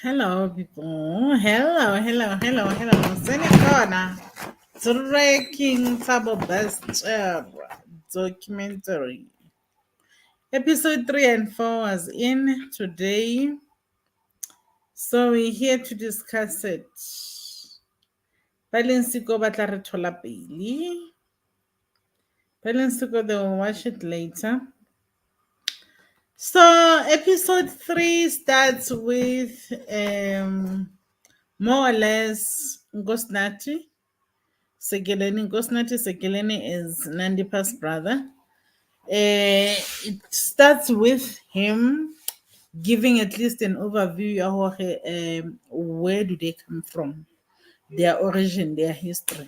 Hello, people. Hello. Senikona. Breaking Thabo Bester documentary. Episode 3 and 4 was in today. So we're here to discuss it. Balinsiko batla re thola pele. Balinsiko, they will watch it later. So episode 3 starts with more or less Nathi. Nathi Sekeleni is Nandipha's brother. It starts with him giving at least an overview of where do they come from, their origin, their history.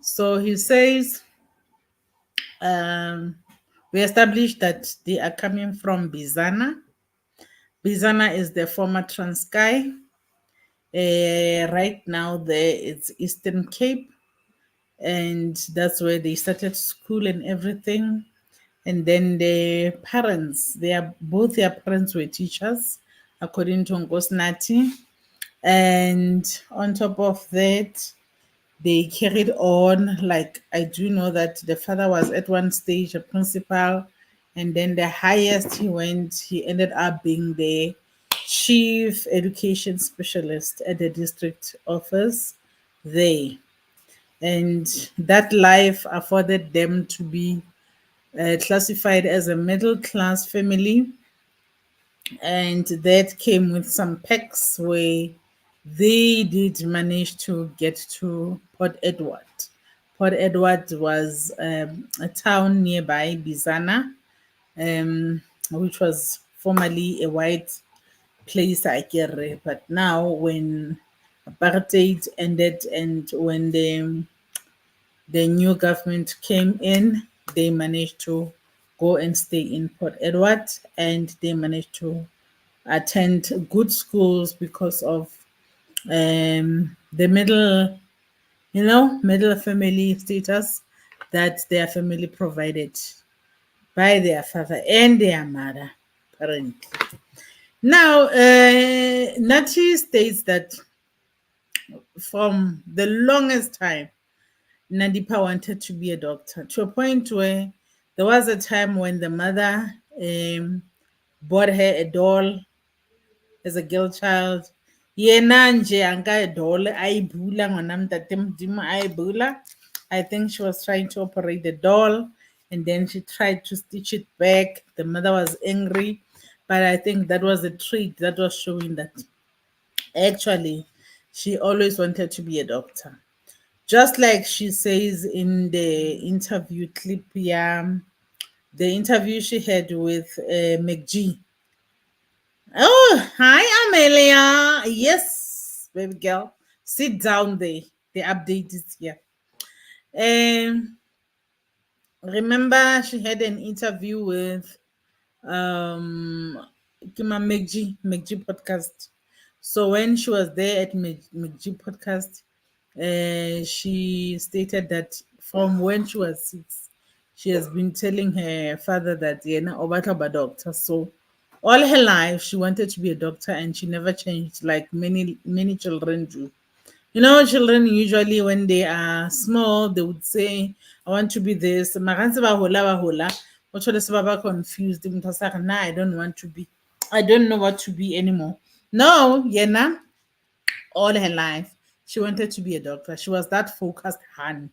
So he says, we established that they are coming from Bizana. Bizana is the former Transkei. Right now, there it's Eastern Cape, and that's where they started school and everything. And then the parents, both their parents were teachers, according to Nathi. And on top of that, they carried on. Like, I do know that the father was at one stage a principal, and then the highest he ended up being the chief education specialist at the district office there. And that life afforded them to be classified as a middle class family, and that came with some perks where they did manage to get to Port Edward. Port Edward was a town nearby Bizana, which was formerly a white place, I guess. But now, when apartheid ended and when the new government came in, they managed to go and stay in Port Edward, and they managed to attend good schools because of the middle family status that their family provided by their father and their mother, apparently. Now, Nathi states that from the longest time, Nandipha wanted to be a doctor, to a point where there was a time when the mother bought her a doll as a girl child. Yena nje anka doll ayibhula ngwana mntate Modimo ayibhula. I think she was trying to operate the doll, and then she tried to stitch it back. The mother was angry, but I think that was a trait that was showing that actually she always wanted to be a doctor. Just like she says in the interview clip, yeah, the interview she had with McG. Oh, hi, Amelia. Yes, baby girl. Sit down there. The update is here. Remember, she had an interview with Kima McG podcast. So when she was there at McG podcast, she stated that from when she was 6, she has been telling her father that Yena Obataba doctor. So all her life she wanted to be a doctor, and she never changed like many children do. Children usually when they are small, they would say, I want to be this. Maganse ba hola. O thole se ba ba confused. Motho a sa re, "Nah, I don't want to be. I don't know what to be anymore." No, Yena, all her life, she wanted to be a doctor. She was that focused hand.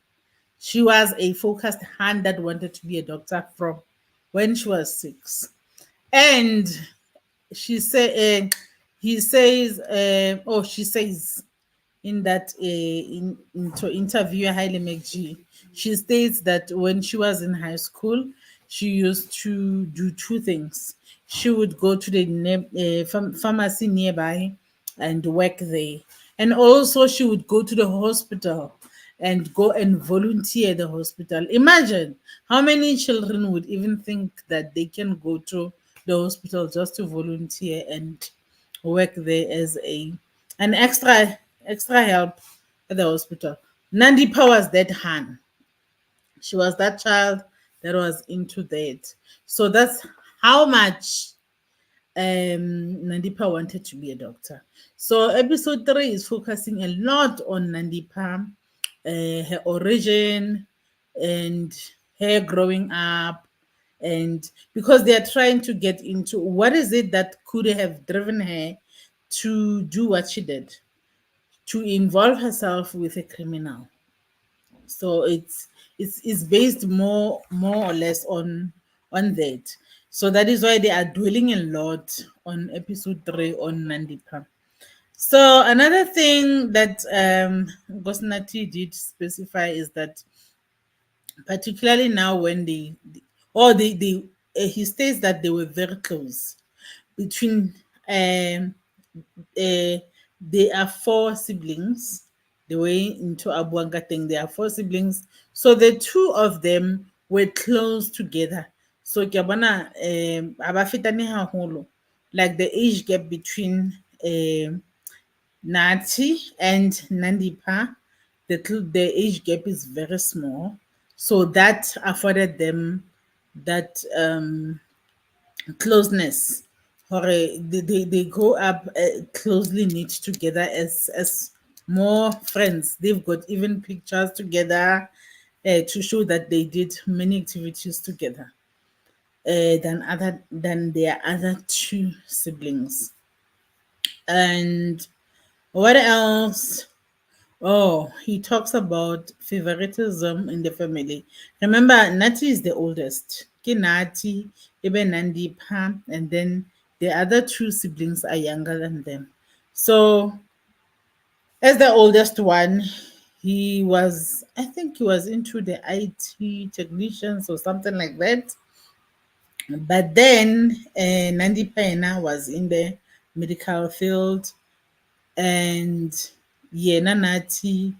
She was a focused hand that wanted to be a doctor from when she was 6. And she said, he says, she says in that into interview Haile McG, she states that when she was in high school, she used to do two things. She would go to the pharmacy nearby and work there, and also she would go to the hospital and go and volunteer at the hospital. Imagine how many children would even think that they can go to the hospital just to volunteer and work there as an extra help at the hospital. Nandipha was that hand. She was that child that was into that. So that's how much Nandipha wanted to be a doctor. So episode 3 is focusing a lot on Nandipha, her origin, and her growing up, and because they are trying to get into what is it that could have driven her to do what she did, to involve herself with a criminal. So it's based more or less on that. So that is why they are dwelling a lot on episode 3 on Nandipha. So another thing that Gosnati did specify is that particularly now when he states that they were very close between um they are four siblings. The way into Abuanga thing, there are four siblings. So the two of them were close together. So Kiabana abafitani haholo. Like the age gap between Nathi and Nandipha, the age gap is very small. So that afforded them that closeness. Or they grow up closely knit together as more friends. They've got even pictures together to show that they did many activities together than their other two siblings. And what else? Oh, he talks about favoritism in the family. Remember, Nati is the oldest. Ke Nati, Ibe Nandipha, and then the other two siblings are younger than them. So, as the oldest one, I think he was into the IT technicians or something like that. But then Nandipha was in the medical field, and yeah, Nati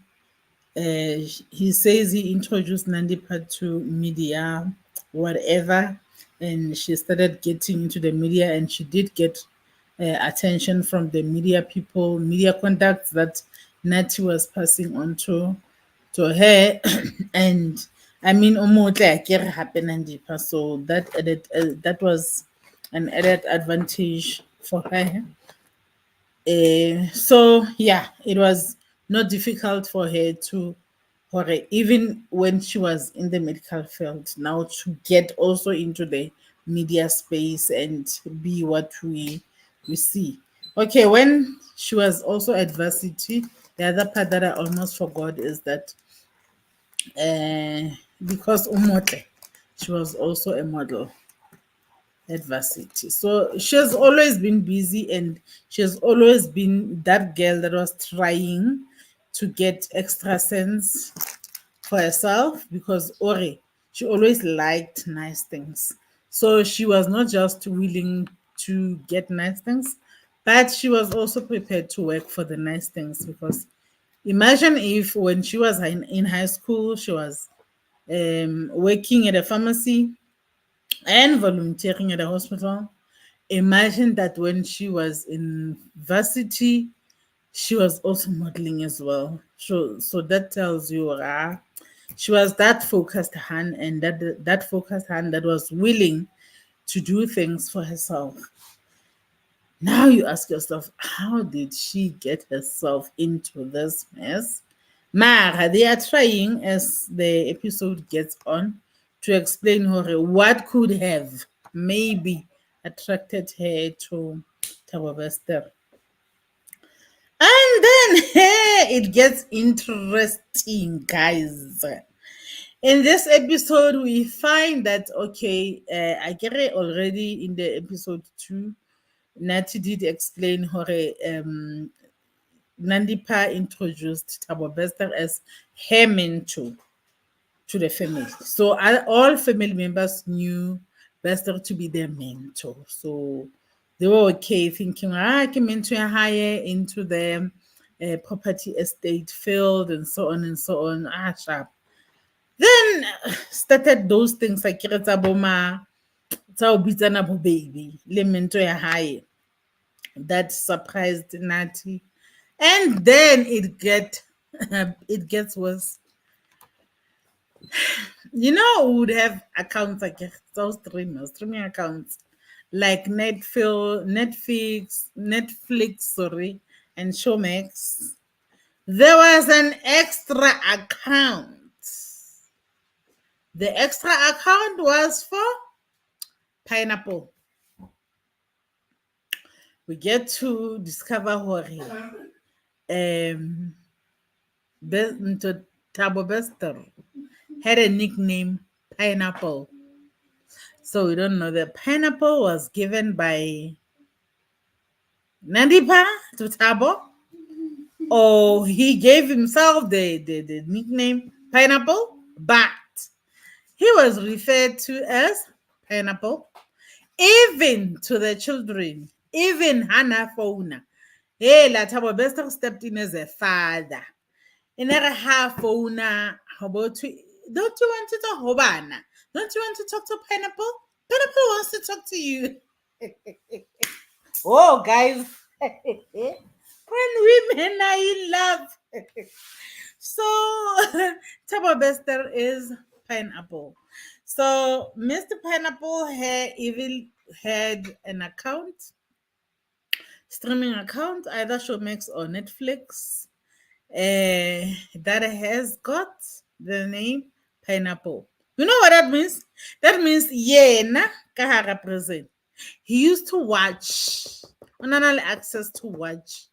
he says he introduced Nandipha to media, whatever, and she started getting into the media, and she did get attention from the media people, media contacts that Nati was passing on to her, and I mean, umotle akere hape Nandipha, so that was an added advantage for her. So yeah, it was not difficult for her to, for her, even when she was in the medical field, now to get also into the media space and be what we see. Okay, when she was also at varsity, the other part that I almost forgot is that uh, because Umote, she was also a model adversity. So she has always been busy, and she has always been that girl that was trying to get extra sense for herself because Ore, she always liked nice things. So she was not just willing to get nice things, but she was also prepared to work for the nice things because imagine if when she was in high school, she was working at a pharmacy and volunteering at a hospital. Imagine that when she was in varsity, she was also modeling as well. So that tells you she was that focused hand, and that focused hand that was willing to do things for herself. Now you ask yourself, how did she get herself into this mess? Mara, they are trying as the episode gets on to explain her what could have maybe attracted her to Thabo Bester. And then hey, it gets interesting, guys. In this episode, we find that okay, I get it already in the episode 2. Nati did explain her Nandipha introduced Thabo Bester as her mentor to the family. So all family members knew Bester to be their mentor. So they were okay thinking, I can mentor higher into the property estate field and so on and so on. Sharp. Then started those things like Kiretsa Boma, Tao Bitana Baby, Le mentor high. That surprised Nati. And then it gets worse. You know, we would have accounts like those streaming accounts. like Netflix, sorry, and Showmax. There was an extra account. The extra account was for Pineapple. We get to discover Hori. Thabo Bester had a nickname Pineapple. So we don't know. The pineapple was given by Nandipha to Thabo, or he gave himself the nickname Pineapple, but he was referred to as Pineapple, even to the children, even Hannah Fauna. Hey, la Thabo Bester stepped in as a father. In a half Fauna, how about you? Don't you want to talk Hobana? Don't you want to talk to Pineapple? Pineapple wants to talk to you. Oh, guys, when women are in love. So, Thabo Bester is Pineapple. So, Mr. Pineapple had even had an account, streaming account, either Showmax or Netflix, that has got the name Pineapple. You know what that means? That means yena ka represent. He used to watch, onanale access to watch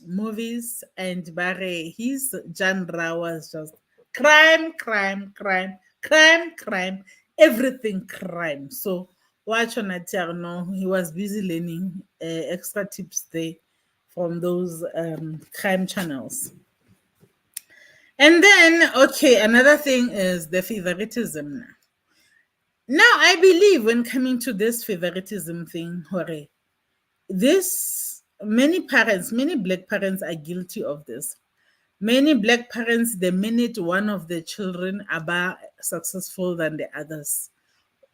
movies, and bare his genre was just crime, crime, crime, crime, crime, everything crime. So watch on Aterno, he was busy learning extra tips there from those crime channels. And then, okay, another thing is the favoritism now. Now, I believe when coming to this favoritism thing, Hore, this many parents, many black parents are guilty of this. Many black parents, the minute one of the children are successful than the others,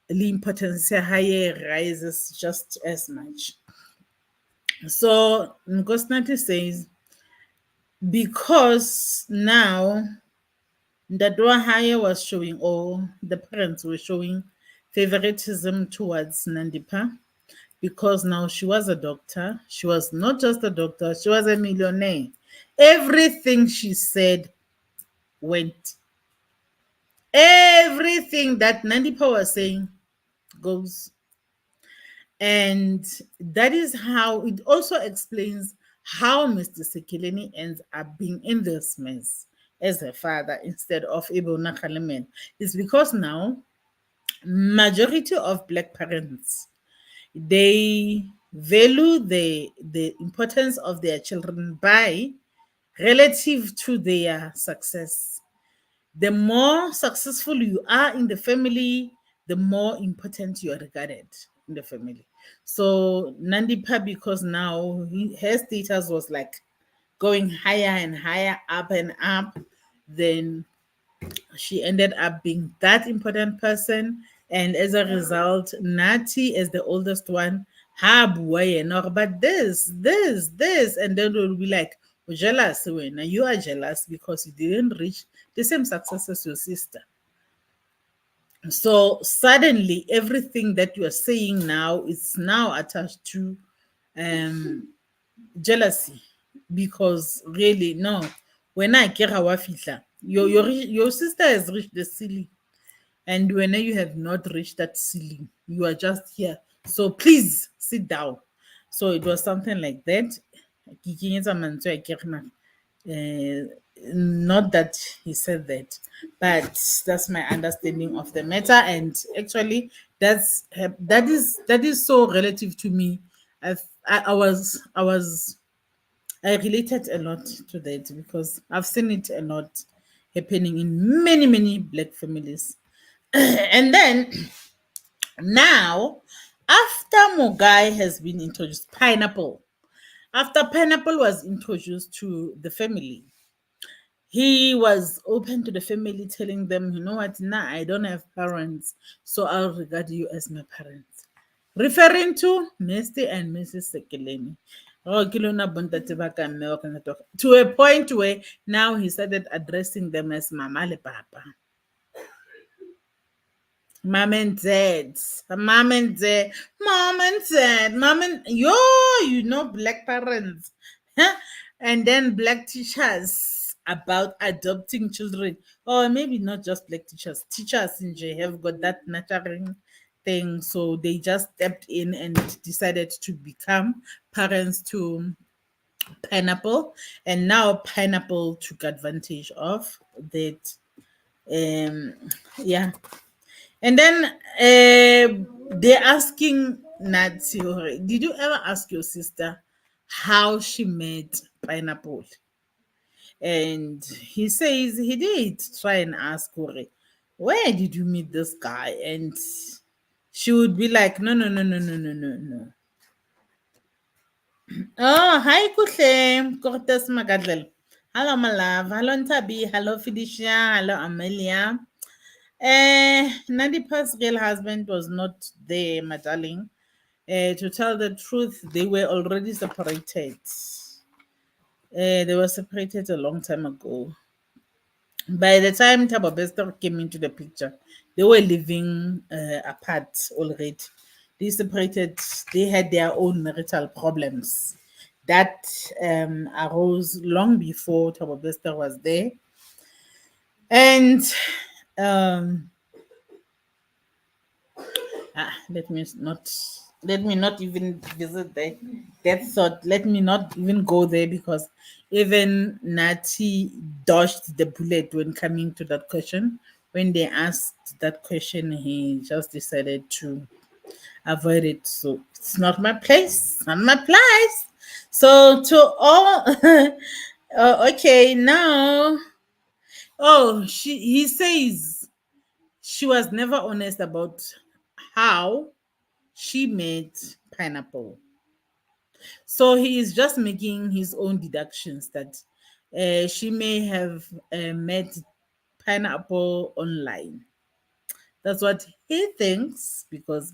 the importance higher rises just as much. So Nkosnati says, because now that Haya was showing, or the parents were showing favoritism towards Nandipha, because now she was a doctor. She was not just a doctor, she was a millionaire. Everything she said went. Everything that Nandipha was saying goes. And that is how it also explains how Mr. Sekileni ends up being in this mess as a father instead of Ibo Nakalemen. It's because now majority of black parents, they value the importance of their children by relative to their success. The more successful you are in the family, the more important you are regarded in the family. So Nandipha, because now her status was like going higher and higher, up and up, then she ended up being that important person. And as a result, Nathi, as the oldest one, but this, and then we'll be like, "We're jealous when you are jealous because you didn't reach the same success as your sister." So suddenly everything that you are saying now is now attached to um jealousy, because really no, when I care wafitla, your sister has reached the ceiling, and when you have not reached that ceiling, you are just here, so please sit down. So it was something like that. Ke kenyetsa mantswe a kere na, not that he said that, but that's my understanding of the matter. And actually that is so relative to me. I related a lot to that because I've seen it a lot happening in many black families. And then now, after Mogai has been introduced, after Pineapple was introduced to the family, he was open to the family, telling them, you know what, now I don't have parents, so I'll regard you as my parents. Referring to Mr. and Mrs. Sekeleni. To a point where now he started addressing them as Mama le Papa. Mom and dad, mom and dad, mom and dad, mom and yo, black parents, huh? And then black teachers about adopting children, or maybe not just black teachers. Teachers in J have got that nurturing thing, so they just stepped in and decided to become parents to Pineapple, and now Pineapple took advantage of that. Um, yeah, and then they're asking Nathi, did you ever ask your sister how she met Pineapple? And he says he did try and ask her, where did you meet this guy? And she would be like, no, no, no, no, no, no, no, no. Oh, hi, Kuhle. Cortes Magadel. Hello, my love. Hello, Ntabi. Hello, Felicia. Hello, Amelia. Nandipha's real husband was not there, my darling. To tell the truth, they were already separated. They were separated a long time ago. By the time Thabo Bester came into the picture, they were living apart already. They separated, they had their own marital problems that arose long before Thabo Bester was there. And um, let me not even visit that thought. Let me not even go there because even Nathi dodged the bullet when coming to that question. When they asked that question, he just decided to avoid it. So it's not my place. Not my place. So to all okay, now he says she was never honest about how she made Pineapple. So he is just making his own deductions that she may have met Pineapple online. That's what he thinks because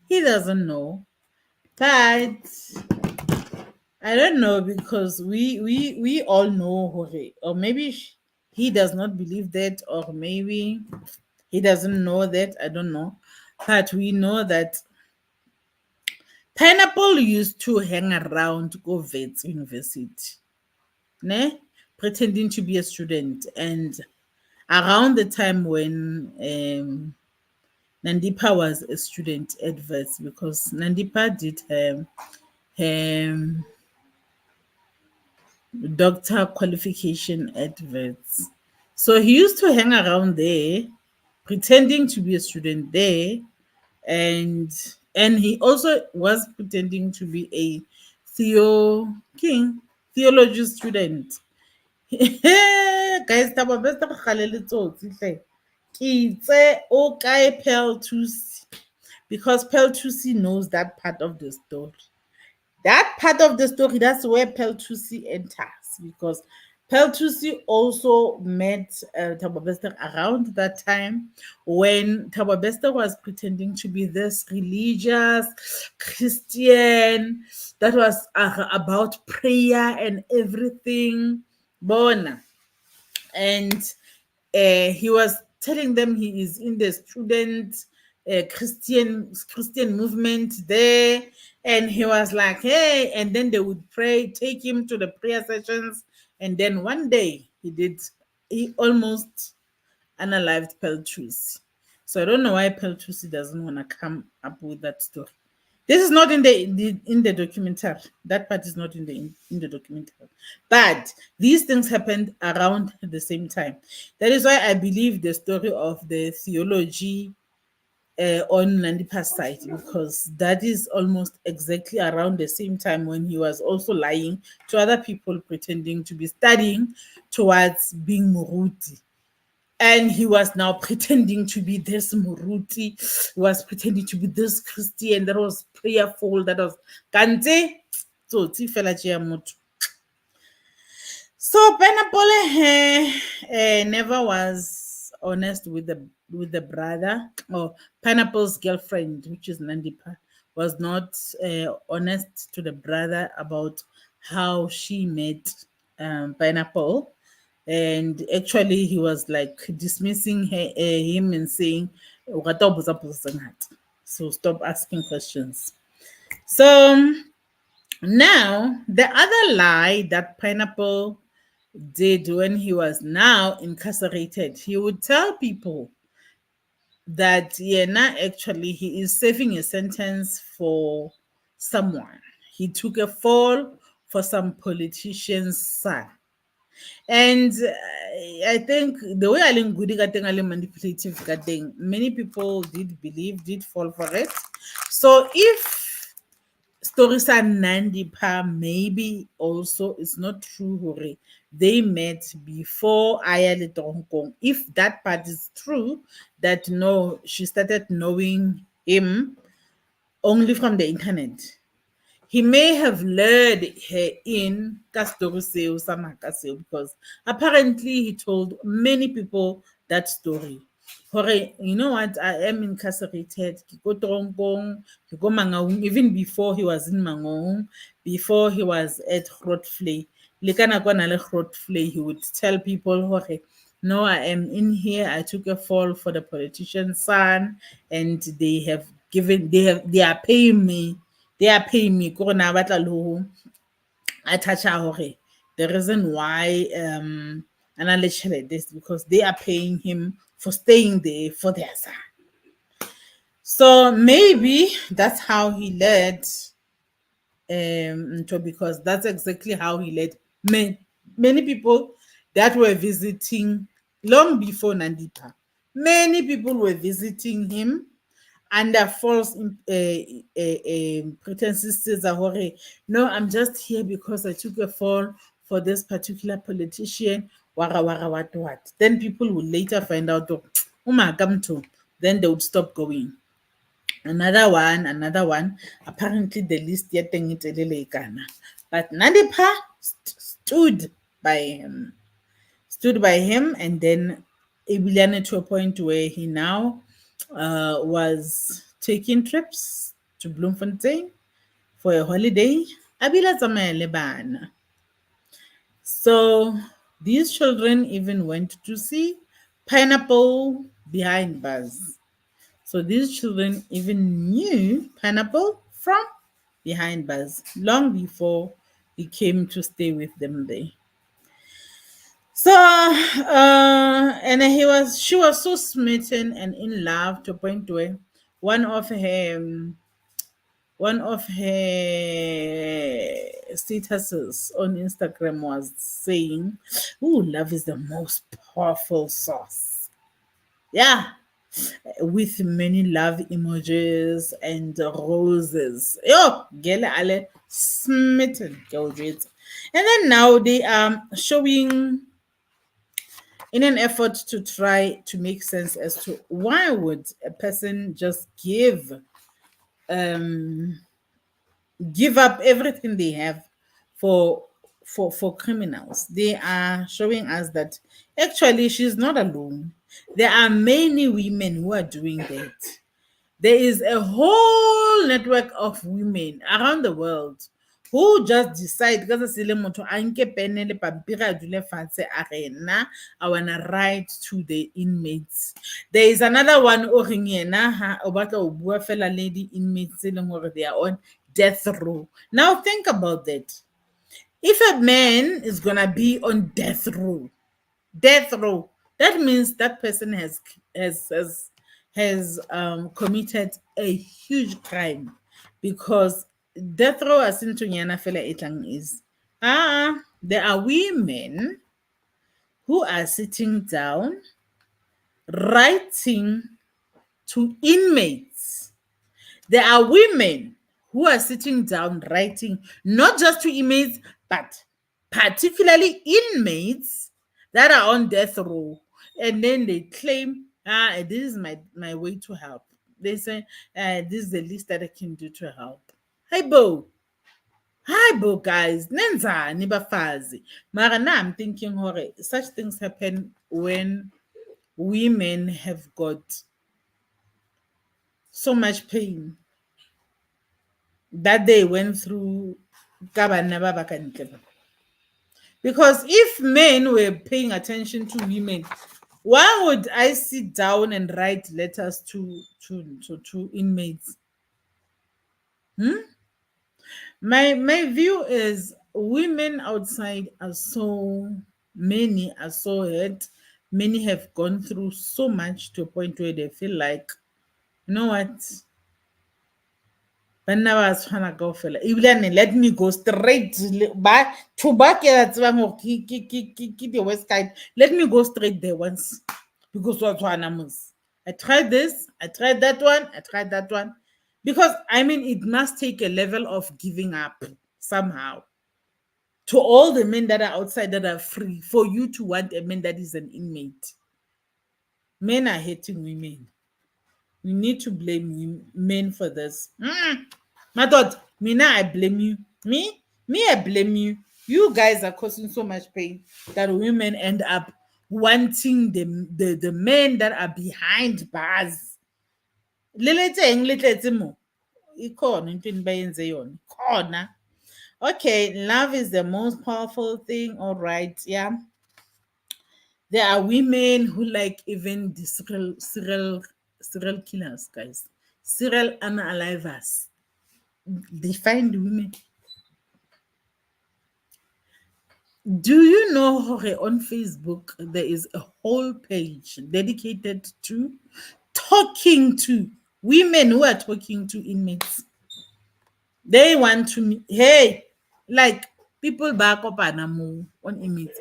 he doesn't know. But I don't know because we all know Hore. Or maybe he does not believe that, or maybe he doesn't know that. I don't know. But we know that Pineapple used to hang around Govets University, ne? Pretending to be a student. And around the time when Nandipha was a student at Wits, because Nandipha did her doctor qualification at Wits. So he used to hang around there, pretending to be a student there, and he also was pretending to be a theology student. Guys, Thabo Bester go gale letsotsi hle. Ke itse o kae Pearl Thusi, because Pearl Thusi knows that part of the story. That part of the story, that's where Peltusi enters, because Peltusi also met Thabo Bester around that time when Thabo Bester was pretending to be this religious Christian that was about prayer and everything. Bona. And he was telling them he is in the student Christian movement there, and he was like, hey, and then they would pray, take him to the prayer sessions, and then one day he almost unalived Peltrusi. So I don't know why Peltrusi doesn't want to come up with that story. This is not in the documentary. That part is not in the documentary. But these things happened around the same time. That is why I believe the story of the theology on Nandipha's side, because that is almost exactly around the same time when he was also lying to other people, pretending to be studying towards being Muruti. And he was now pretending to be this Muruti, he was pretending to be this Christian that was prayerful, that was Kante. So fela tšea motho. So Pineapple never was honest with the brother, or Pineapple's girlfriend, which is Nandipha, was not honest to the brother about how she met Pineapple. And actually he was like dismissing him and saying O rata ho botsa potso tse ngata. So stop asking questions. So now the other lie that Pineapple did when he was now incarcerated, he would tell people that yeah, now actually he is serving a sentence for someone. He took a fall for some politician's son. And I think the way Alan Goody got manipulative got many people did believe, did fall for it. So if story sa Nandipha maybe also it's not true hore they met before Aya le Toronkong. If that part is true, that no, she started knowing him only from the internet. He may have lured her in ka story seo sa maka seo because apparently he told many people that story. Hore, you know what, I am incarcerated. Ke go Toronkong, ke go Mangaung, even before he was in Mangaung, before he was at Grootvlei. Le ka nako a na le Grootvlei, he would tell people hore, no, I am in here. I took a fall for the politician's son, and they are paying me. They are paying me. Kore na batla le ho attach hore the reason why Analechele this because they are paying him for staying there for their son. So maybe that's how he led because that's exactly how he led many people that were visiting long before Nandipha. Many people were visiting him under false pretenses that hore, no, I'm just here because I took a fall for this particular politician. Wara wara what. Then people will later find out, oh my come to. Then they would stop going. Another one. Apparently, the list yet but Nandipha stood by him, and then Ibiliane to a point where he now was taking trips to Bloemfontein for a holiday. Abila tsamaya le bana. So these children even went to see Pineapple behind bars. So these children even knew Pineapple from behind bars long before he came to stay with them there. So, and she was so smitten and in love to a point where one of her one of her statuses on Instagram was saying, "Oh, love is the most powerful source." Yeah, with many love emojis and roses. Yo, gele ale smitten, and then now they are showing in an effort to try to make sense as to why would a person just um give up everything they have for for criminals. They are showing us that actually she's not alone. There are many women who are doing that. There is a whole network of women around the world who just decide because se le motho a nke pene le pampiri a dule fatshe a re nna I wanna write to the inmates. There is another one o reng yena ha o batla o bua fela le di inmates tse leng hore they are on death row. Now think about that. If a man is gonna be on death row, that means that person has committed a huge crime, because death row asintunyana fela etlang is there are women who are sitting down writing to inmates. There are women who are sitting down writing not just to inmates, but particularly inmates that are on death row. And then they claim, this is my way to help. They say, this is the least that I can do to help. Hey, Bo. Hi, Bo, guys. Nenzani bafazi. Mara na I'm thinking, hore, such things happen when women have got so much pain that they went through ka banna ba ba kantle. Because if men were paying attention to women, Why would I sit down and write letters to inmates? Hmm? My view is women outside are so many, are so hurt. Many have gone through so much to a point where they feel like, you know what, banna ba tshwana kaofela ebilane let me go straight ba to ba ke a tsebang hore ke the west side, let me go straight there once because wa tshwana mos. I tried this, I tried that one, I tried that one, because I mean it must take a level of giving up somehow to all the men that are outside that are free for you to want a man that is an inmate. Men are hating women. We need to blame men for this. My thought, Mina, I blame you. Me, I blame you. You guys are causing so much pain that women end up wanting the men that are behind bars. Leletseng le tletse mo. Ikhona into enibayenze yona. Khona. Okay, love is the most powerful thing. All right, yeah. There are women who like even the serial killers, guys. Serial unalivers. They find women. Do you know on Facebook there is a whole page dedicated to talking to women who are talking to inmates? They want to hey, like people back up and on inmates.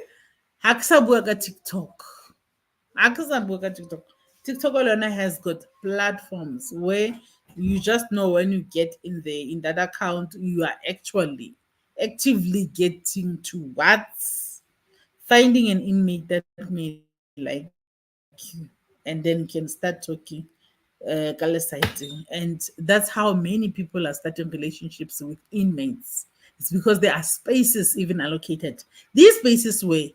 Ha ke sa bua ka TikTok. TikTok. TikTok alone has got platforms where you just know when you get in there in that account, you are actually actively getting to what finding an inmate that may like you and then can start talking Kale, and that's how many people are starting relationships with inmates. It's because there are spaces even allocated. These spaces were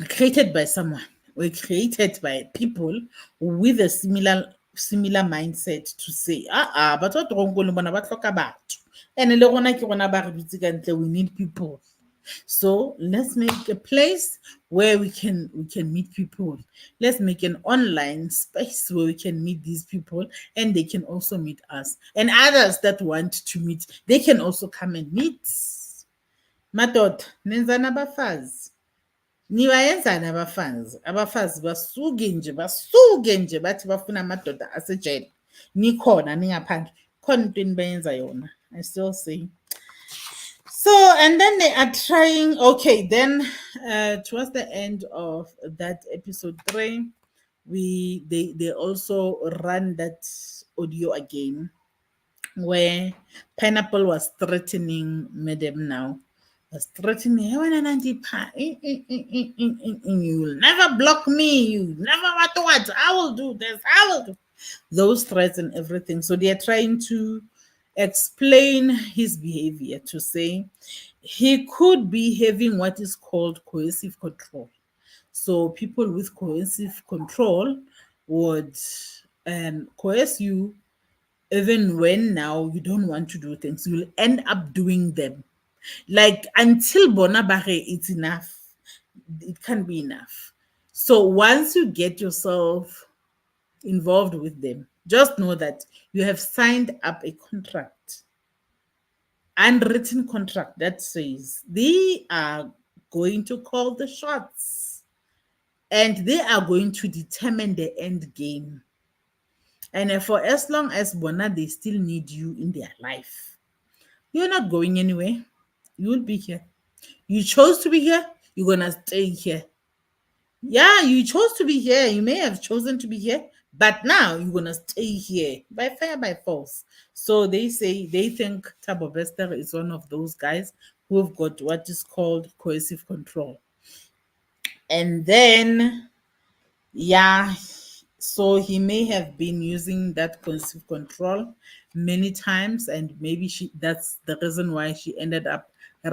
created by someone, were created by people with a similar mindset to say batho ba toronkong bona ba tlhoka batho and le rona ke rona ba re dutse ka ntle, we need people. So let's make a place where we can meet people. Let's make an online space where we can meet these people and they can also meet us, and others that want to meet, they can also come and meet. Madoda nenzani abafazi, nibayenzani abafazi basuke nje bathi bafuna amadoda asejele, nikhona ningaphandle khona into enibayenza yona, I still say. So, and then they are trying, okay, then towards the end of that episode 3, they also ran that audio again where Pineapple was threatening Madam now. Was threatening, hey, when Nandipha, you will never block me, you never what, I will do this, I will do those threats and everything. So they are trying to explain his behavior to say he could be having what is called coercive control. So people with coercive control would coerce you even when now you don't want to do things. You'll end up doing them. Like until bona bare it's enough. It can't be enough. So once you get yourself involved with them, just know that you have signed up a contract, unwritten contract that says they are going to call the shots and they are going to determine the end game. And for as long as Bona, they still need you in their life, you're not going anywhere. You'll be here. You chose to be here, you're gonna stay here. Yeah, you chose to be here. You may have chosen to be here, but now you're gonna stay here by fire by force. So they say they think Thabo Bester is one of those guys who have got what is called coercive control. And then yeah, so he may have been using that coercive control many times, and maybe that's the reason why she ended up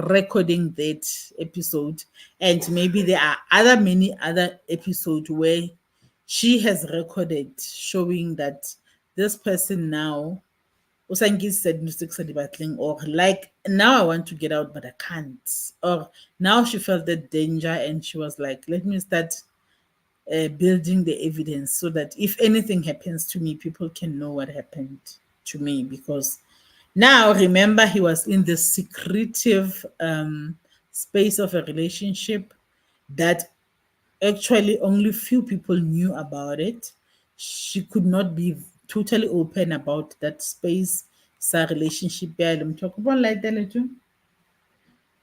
recording that episode. And maybe there are many other episodes where she has recorded showing that this person now o sa nkise tshedimosetso ke sa di batleng, or like now I want to get out but I can't, or now she felt the danger and she was like, let me start building the evidence so that if anything happens to me, people can know what happened to me. Because now, remember, he was in the secretive space of a relationship that actually only few people knew about it. She could not be totally open about that space. Sa relationship, yeah, let me talk about like that too.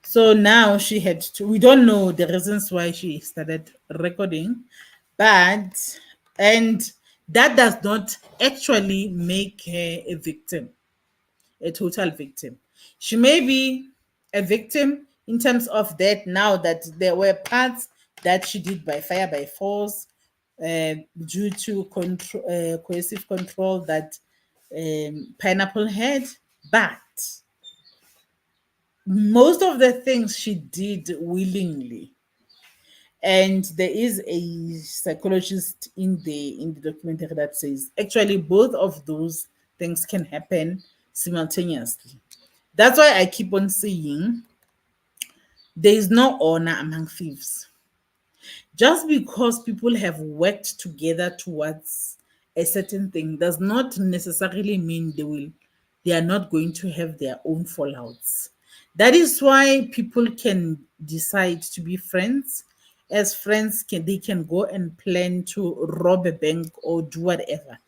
So now she had to, we don't know the reasons why she started recording, but, and that does not actually make her a victim, a total victim. She may be a victim in terms of that now that there were parts that she did by fire, by force, due to coercive control that Pineapple had. But most of the things she did willingly, and there is a psychologist in the documentary that says actually both of those things can happen simultaneously. That's why I keep on saying there is no honor among thieves. Just because people have worked together towards a certain thing does not necessarily mean they are not going to have their own fallouts. That is why people can decide to be friends. As friends, they can go and plan to rob a bank or do whatever.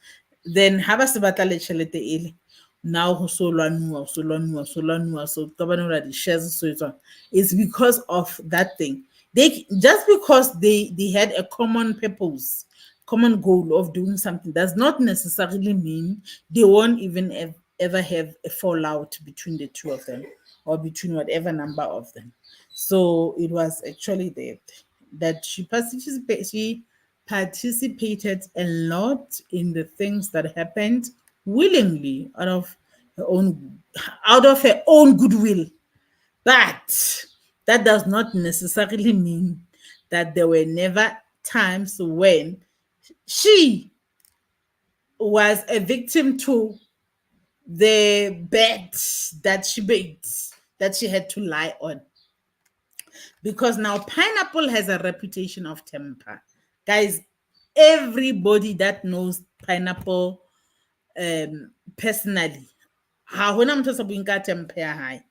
Then ha ba se batla le tjhelete ele, now ho so lwanuwa, so lwanuwa, so lwanuwa, so qabanelwa di-shares so etswang. It's because of that thing. They just because they had a common purpose, common goal of doing something does not necessarily mean they won't even ever have a fallout between the two of them, or between whatever number of them. So it was actually that she participated a lot in the things that happened willingly out of her own goodwill. But that does not necessarily mean that there were never times when she was a victim to the bet that she made, that she had to lie on. Because now Pineapple has a reputation of temper. Guys, everybody that knows Pineapple personally, ha hona motho a sa buing ka temper ya hae.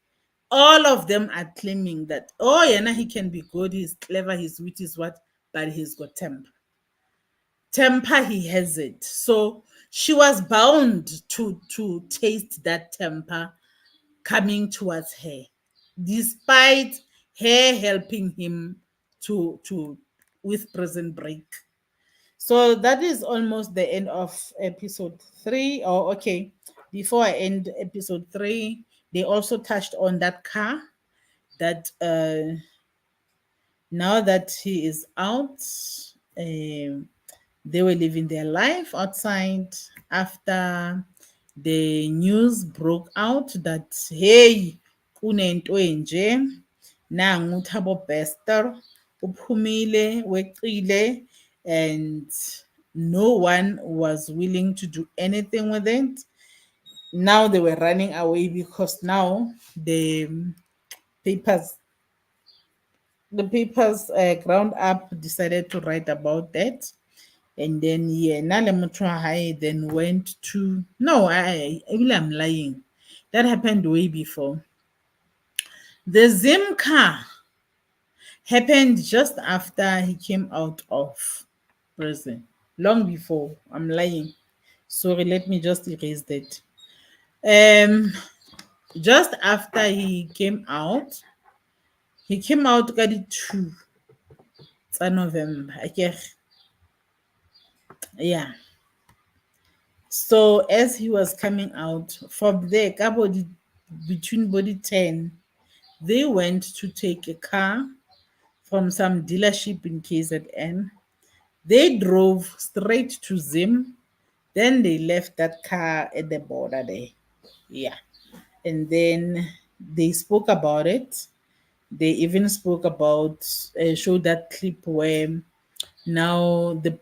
All of them are claiming that, oh, yeah, he can be good, he's clever, he's witty, is what, but he's got temper. Temper, he has it. So she was bound to taste that temper coming towards her, despite her helping him to with Prison Break. So that is almost the end of episode 3. Oh, okay. Before I end episode 3, they also touched on that car that now that he is out, they were living their life outside after the news broke out that, hey, kunento enje, nangu Thabo Bester uphumile weqile, and no one was willing to do anything with it. Now they were running away because now papers the papers ground up decided to write about that. And then yeah, Nale Mutuahai then went to, no, I'm lying. That happened way before. The Zim car happened just after he came out of prison. Long before. I'm lying. Sorry, let me just erase that. Just after he came out got it 2 November. Yeah. So as he was coming out from there, between body 10, they went to take a car from some dealership in KZN. They drove straight to Zim. Then they left that car at the border there. Yeah. And then they spoke about it. They even spoke about, showed that clip where now the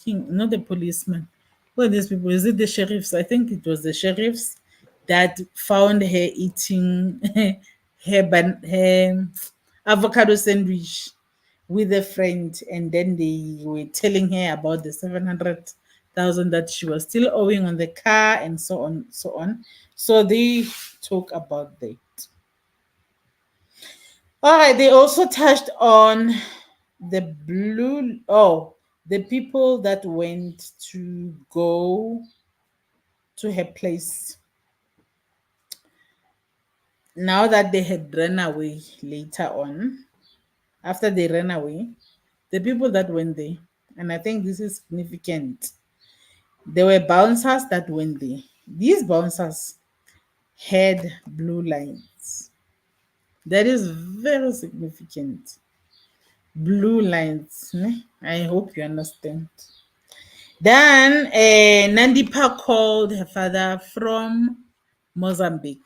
king, not the policeman, Well, these people, is it the sheriffs? I think it was the sheriffs that found her eating her avocado sandwich with a friend, and then they were telling her about the 700,000 that she was still owing on the car, and so on, so on. So they talk about that. All right, they also touched on the the people that went to go to her place now that they had run away later on. After they ran away, the people that went there, and I think this is significant, there were bouncers that went there. These bouncers had blue lines. That is very significant. Blue lines. I hope you understand. Then Nandipha called her father from Mozambique,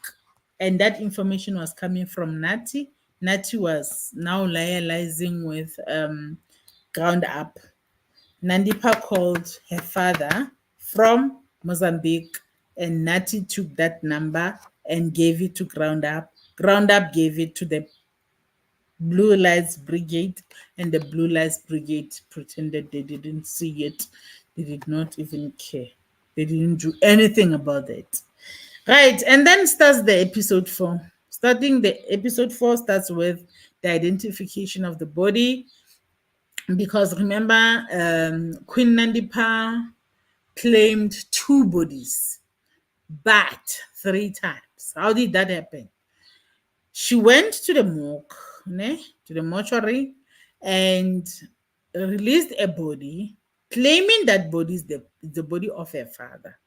and that information was coming from Nathi. Nathi was now liaising with Ground Up. Nandipha called her father from Mozambique, and Nathi took that number and gave it to Ground Up. Ground Up gave it to the Blue Lights Brigade, and the Blue Lights Brigade pretended they didn't see it. They did not even care. They didn't do anything about it. Right, and then starts the episode 4. Starting the episode 4 starts with the identification of the body, because remember, Queen Nandipha claimed 2 bodies, but 3 times. How did that happen? She went to the morgue, to the mortuary, and released a body, claiming that body is the body of her father.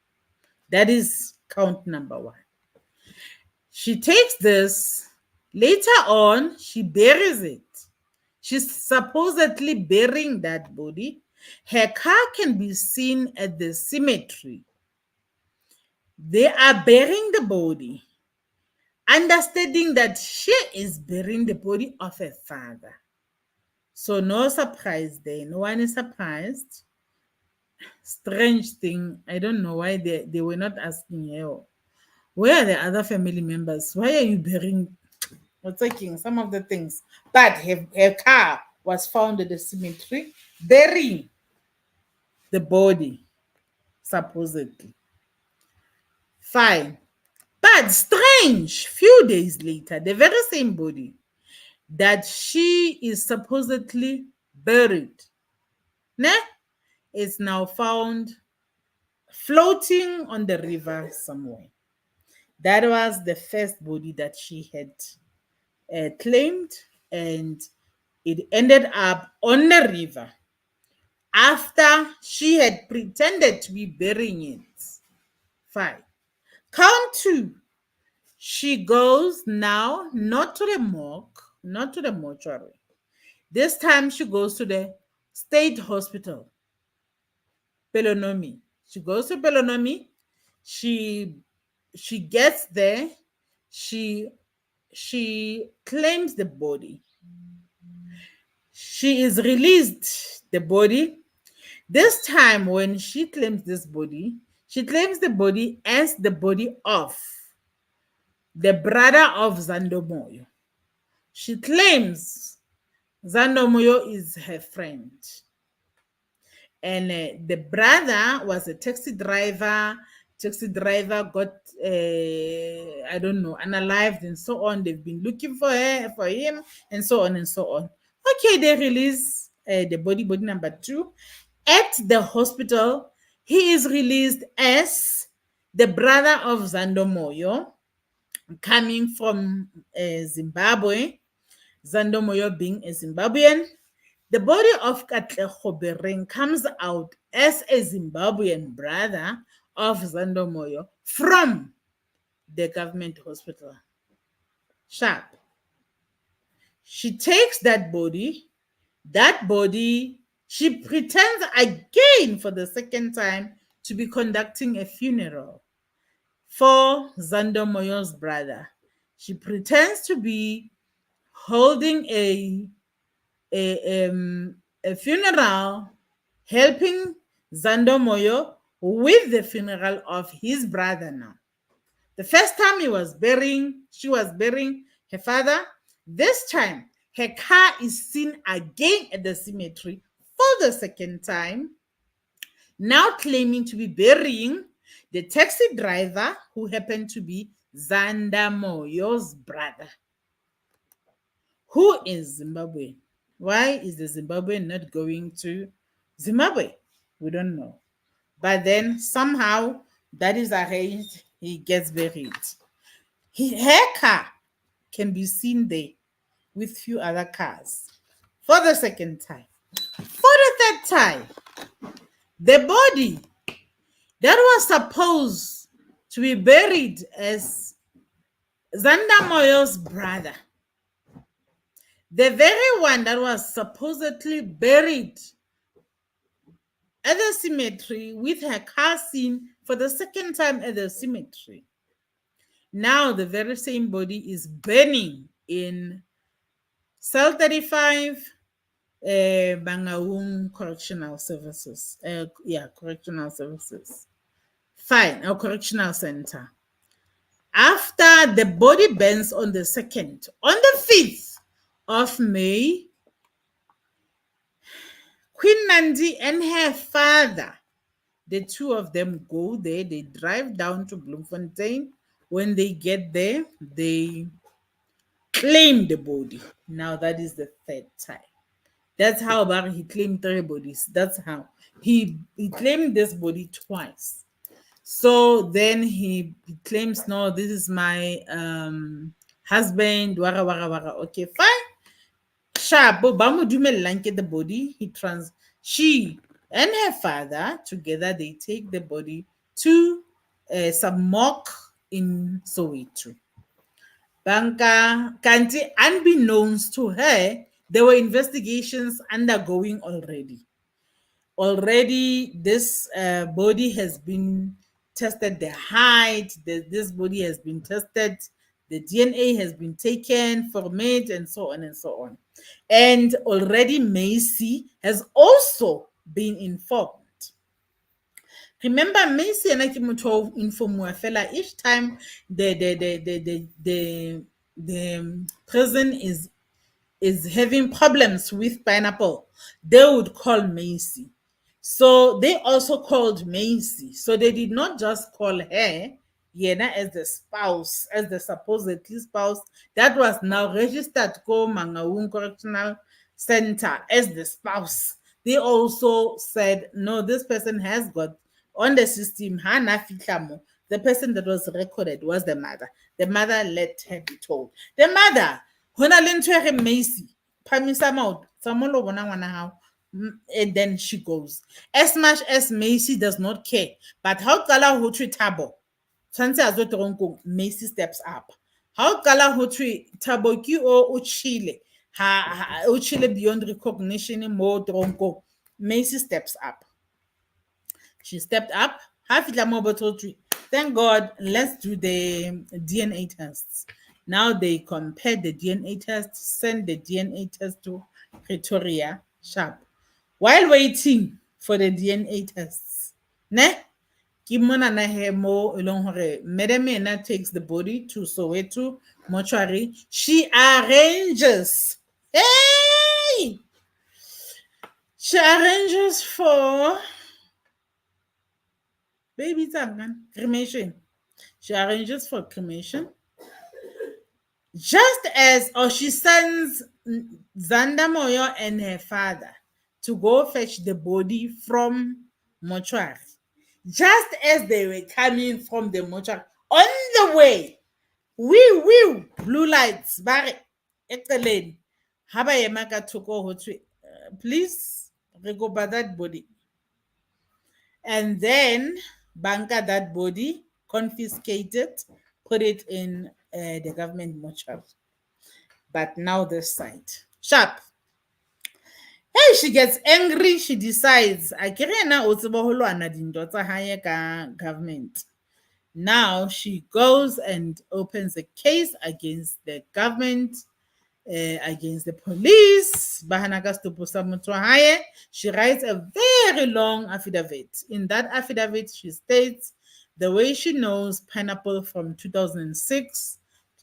That is count number 1. She takes this. Later on, she buries it. She's supposedly burying that body. Her car can be seen at the cemetery. They are burying the body, understanding that she is burying the body of her father. So no surprise there. No one is surprised. Strange thing. I don't know why they were not asking her, where are the other family members? Why are you burying or taking some of the things? But her car was found at the cemetery, burying the body, supposedly. Fine. But strange, few days later, the very same body that she is supposedly buried, is now found floating on the river somewhere. That was the first body that she had claimed, and it ended up on the river after she had pretended to be burying it. Fine. Count 2. She goes now not to the morgue, not to the mortuary. This time she goes to the state hospital, Pelonomi. She goes to Pelonomi. She gets there. She claims the body. She is released the body. This time when she claims this body, she claims the body as the body of the brother of Zandomoyo. She claims Zandomoyo is her friend. And the brother was a taxi driver. Taxi driver got I don't know, unalived and so on. They've been looking for him, and so on and so on. Okay, they release the body number 2 at the hospital. He is released as the brother of Zandomoyo, coming from Zimbabwe. Zandomoyo being a Zimbabwean. The body of Katlego Bereng comes out as a Zimbabwean brother of Zandomoyo from the government hospital. Sharp. She takes that body. She pretends again for the second time to be conducting a funeral for Zandomoyo's brother. She pretends to be holding a funeral, helping Zandomoyo with the funeral of his brother now. The first time she was burying her father. This time, her car is seen again at the cemetery for the second time, now claiming to be burying the taxi driver who happened to be Zanda Moyo's brother, who is Zimbabwe. Why is the Zimbabwean not going to Zimbabwe? We don't know. But then somehow that is arranged, he gets buried. Her car can be seen there with few other cars for the second time. For the third time, the body that was supposed to be buried as Zanda Moyo's brother, the very one that was supposedly buried at the cemetery with her car seen for the second time at the cemetery. Now the very same body is burning in cell 35, Bangaung Correctional Services. Correctional Services. Fine, or Correctional Center. After the body burns on the 2nd, on the 5th of May, Queen Nandi and her father, the two of them go there. They drive down to Bloemfontein. When they get there, they claim the body. Now that is the third time. That's how about he claimed 3 bodies. That's how he claimed this body twice. So then he claims, no, this is my husband. Wara wara wara. Okay, fine. Sharp, Bamu Dumelanke the body. She and her father together, they take the body to some mock in Soweto. Banka Kanti, unbeknownst to her, there were investigations undergoing already. Already, this body has been tested, the height, this body has been tested, the DNA has been taken from it, and so on and so on. And already Macy has also been informed. Remember, Macy and Akimuto inform fella each time the prison is having problems with Pineapple, they would call Macy. So they also called Macy. So they did not just call her, Yena, as the spouse, as the supposedly spouse that was now registered go Mangaung Correctional Center as the spouse. They also said, no, this person has got on the system, Hana Fitlamo. The person that was recorded was the mother. The mother let her be told. The mother, Honalentwere Macy, Pamisa Maud, Samolo Bonana how. And then she goes. As much as Macy does not care, but how Kala Hutri Tabo, Sansa Azotoronko, Macy steps up. How Kala Hutri Tabo Ki o Uchile, ha Uchile beyond recognition, more Tronko, Macy steps up. She stepped up. Thank God, let's do the DNA tests. Now they compare the DNA test, send the DNA test to Pretoria sharp. While waiting for the DNA tests, ne? Kimona na hemo elong hore Medemena takes the body to Soweto mortuary. She arranges. Hey! She arranges for baby Tangan cremation. She arranges for cremation. Just as, or she sends Zanda Moyo and her father to go fetch the body from mortuary. Just as they were coming from the mortuary, on the way, blue lights, bare, ekeleni. Haba yemaka toko hotwe, please, go by that body. And then banker that body, confiscate it, put it in the government mortuary. But now this side, sharp. Hey, she gets angry. She decides, I can't government. Now she goes and opens a case against the government against the police. Bahanaka Stupusa Mutuahaye. She writes a very long affidavit. In that affidavit, she states the way she knows Pineapple from 2006,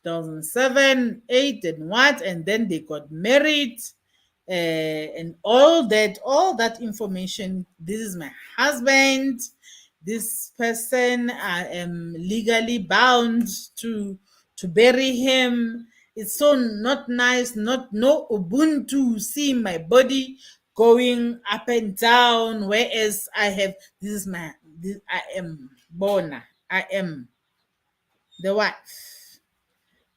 2007, 8, and what, and then they got married. And all that information. This is my husband. This person, I am legally bound to bury him. It's so not nice, not no Ubuntu, see my body going up and down, whereas I have I am Bona. I am the wife.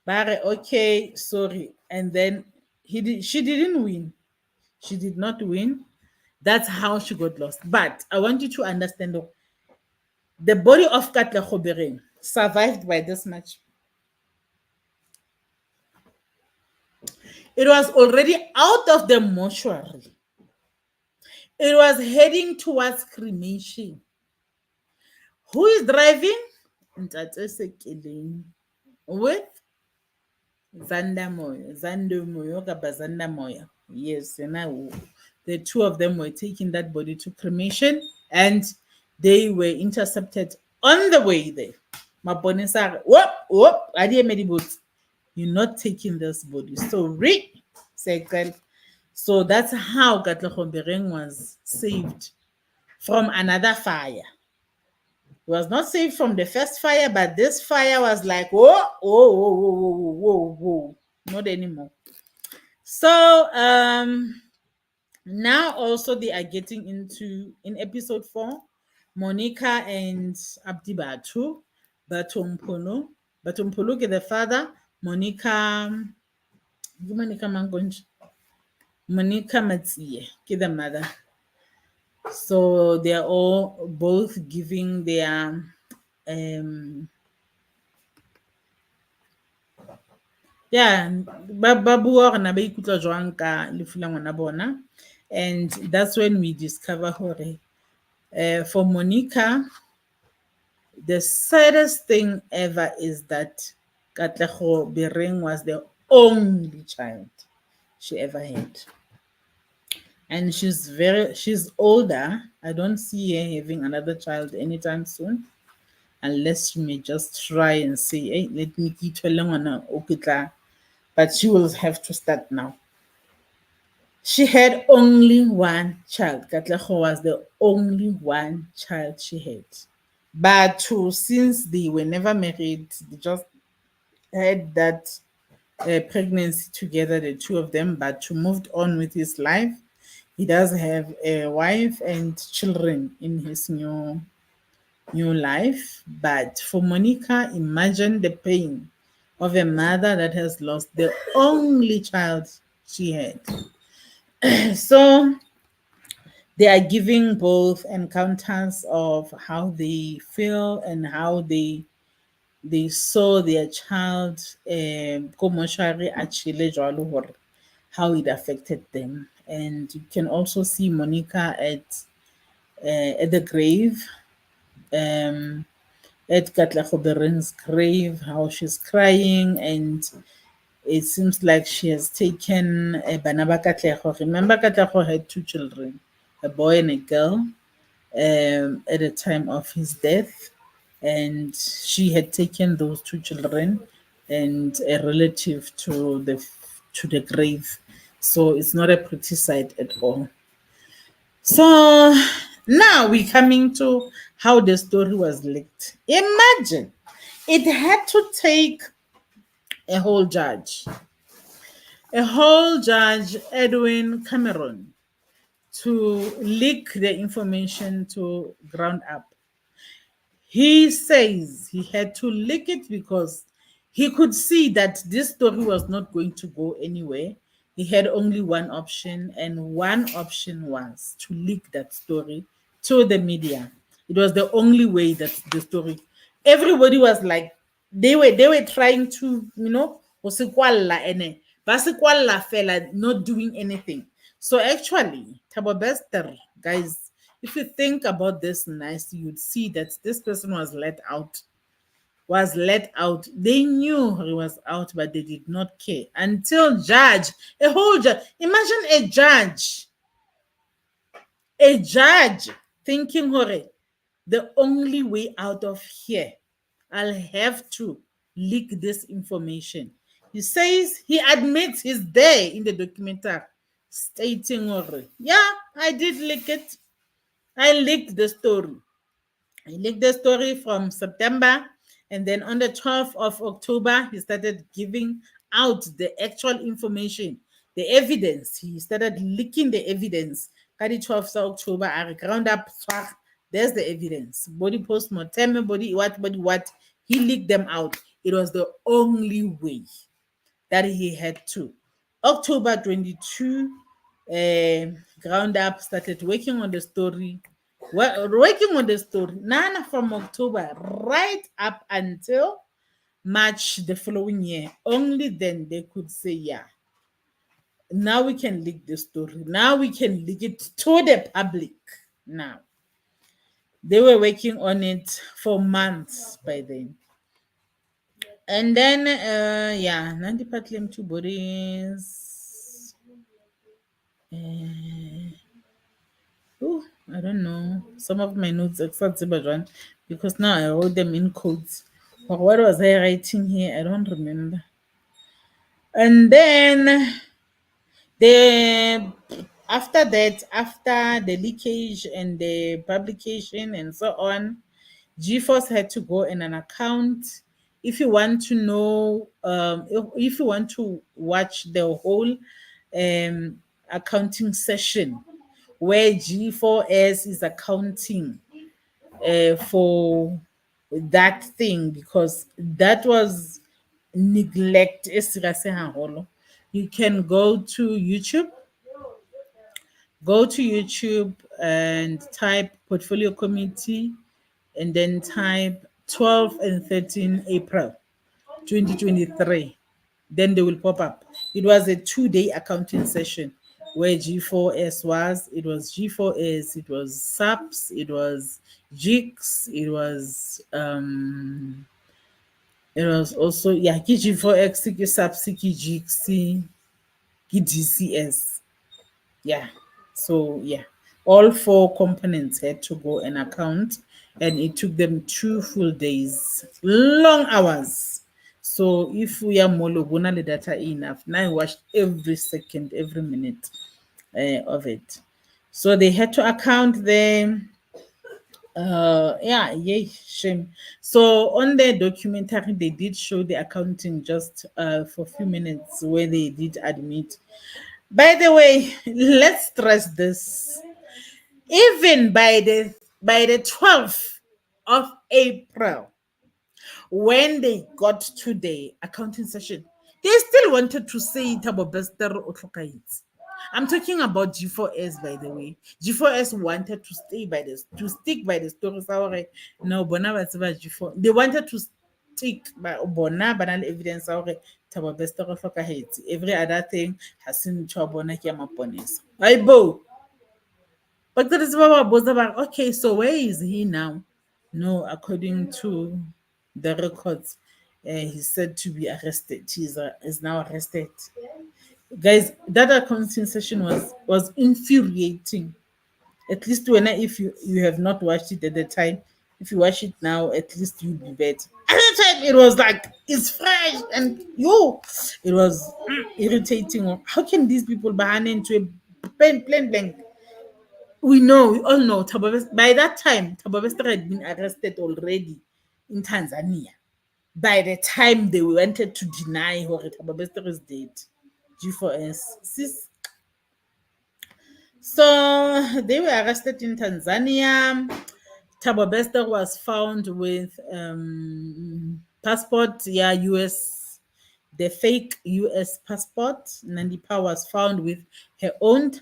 Bare, okay, sorry. And then she didn't win. She did not win. That's how she got lost. But I want you to understand the body of Katla Khobereng survived by this much. It was already out of the mortuary. It was heading towards cremation. Who is driving? Ntate Sekeleng with Zandamoyo, kapa Zandamoya. Yes, and the two of them were taking that body to cremation, and they were intercepted on the way there. Maponesa, whoop, you're not taking this body. So cycle. So that's how Katlehombereng was saved from another fire. It was not saved from the first fire, but this fire was like, whoa, not anymore. So now also they are getting into, in episode 4, Monica and Abdi Batu, Batumpolo is the father, Monica Matsie, the mother. So they are all both giving their ba bua gore na ba ikutlwa jwang ka lefu la ngwana bona. And that's when we discover gore for Monica, the saddest thing ever is that Katlego Bereng was the only child she ever had. And she's older. I don't see her having another child anytime soon, unless she may just try and say, hey, let me keep okitla. But she will have to start now. She had only one child. Katlego was the only one child she had. But since they were never married, they just had that pregnancy together, the two of them, but moved on with his life. He does have a wife and children in his new life. But for Monica, imagine the pain of a mother that has lost the only child she had. So they are giving both encounters of how they feel and how they saw their child how it affected them. And you can also see Monica at the grave, at Katlego Bereng's grave, how she's crying, and it seems like she has taken Banaba Katlego. Remember, Katlego had 2 children, a boy and a girl, at the time of his death. And she had taken those 2 children and a relative to the grave. So it's not a pretty sight at all. So now we're coming to how the story was leaked. Imagine it had to take a whole judge, Edwin Cameron, to leak the information to Ground Up. He says he had to leak it because he could see that this story was not going to go anywhere. He had only one option, and one option was to leak that story to the media. It was the only way that the story. Everybody was like, they were trying to, not doing anything. So actually, Thabo Bester, guys, if you think about this nicely, you'd see that this person was let out was let out. They knew he was out, but they did not care until judge, a whole judge. Imagine a judge thinking, "Hore, the only way out of here, I'll have to leak this information." He says he admits he's there in the documentary, stating, "Hore, yeah, I did leak it. I leaked the story. I leaked the story from September, and then on the 12th of October, he started giving out the actual information, the evidence. He started leaking the evidence. Ka di 12th of October, I ground up, there's the evidence. Body post-mortem, body what. He leaked them out. It was the only way that he had to. October 22, Ground Up started working on the story. Working on the story, none from October right up until March the following year. Only then they could say, yeah, now we can leak the story. Now we can leak it to the public. Now, they were working on it for months by then. And then, yeah, Nandipha claimed two bodies. Oh, I don't know. Some of my notes except Zibajan because now I wrote them in codes. But what was I writing here? I don't remember. And then the after that, after the leakage and the publication and so on, GeForce had to go in an account. If you want to know, if you want to watch the whole accounting session where G4S is accounting for that thing, because that was neglect e serious haholo. You can go to YouTube and type portfolio committee and then type 12 and 13 April 2023. Then they will pop up. It was a 2-day accounting session where G4S was. It was G4S, it was SAPS, it was JIX, it was also, yeah, ke G4X, ke SAPS, ke JIX, ke DCS. Yeah. So yeah, all four components had to go and account, and it took them 2 full days, long hours. So if we are molo bona the data enough, now I watched every second, every minute of it. So they had to account them. Yeah, yay, shame. So on the documentary, they did show the accounting just for a few minutes where they did admit. By the way, let's stress this. Even by the 12th of April, when they got to the accounting session, they still wanted to say Thabo Bester o tlhokahetse. I'm talking about G4S, by the way. G4S wanted to stick by the story. No, bona ba tseba G4. They wanted to stick by bona ba na le evidence ya hore Thabo Bester o tlhokahetse. Every other thing has seen ntho ya bona ke ya maponesa. Aibo. But there is about, okay, so where is he now? No, according to the records, he's said to be arrested. Is now arrested. Guys, that accounting session was infuriating. At least if you have not watched it at the time, if you watch it now, at least you'll be better. At the time, it was like it's fresh and it was irritating. How can these people ban into a plain blank? We all know by that time Thabo Bester had been arrested already in Tanzania. By the time they wanted to deny Hore Thabo Bester is dead, G4S. Sis. So they were arrested in Tanzania. Thabo Bester was found with passport, yeah, US, the fake US passport. Nandipha was found with her own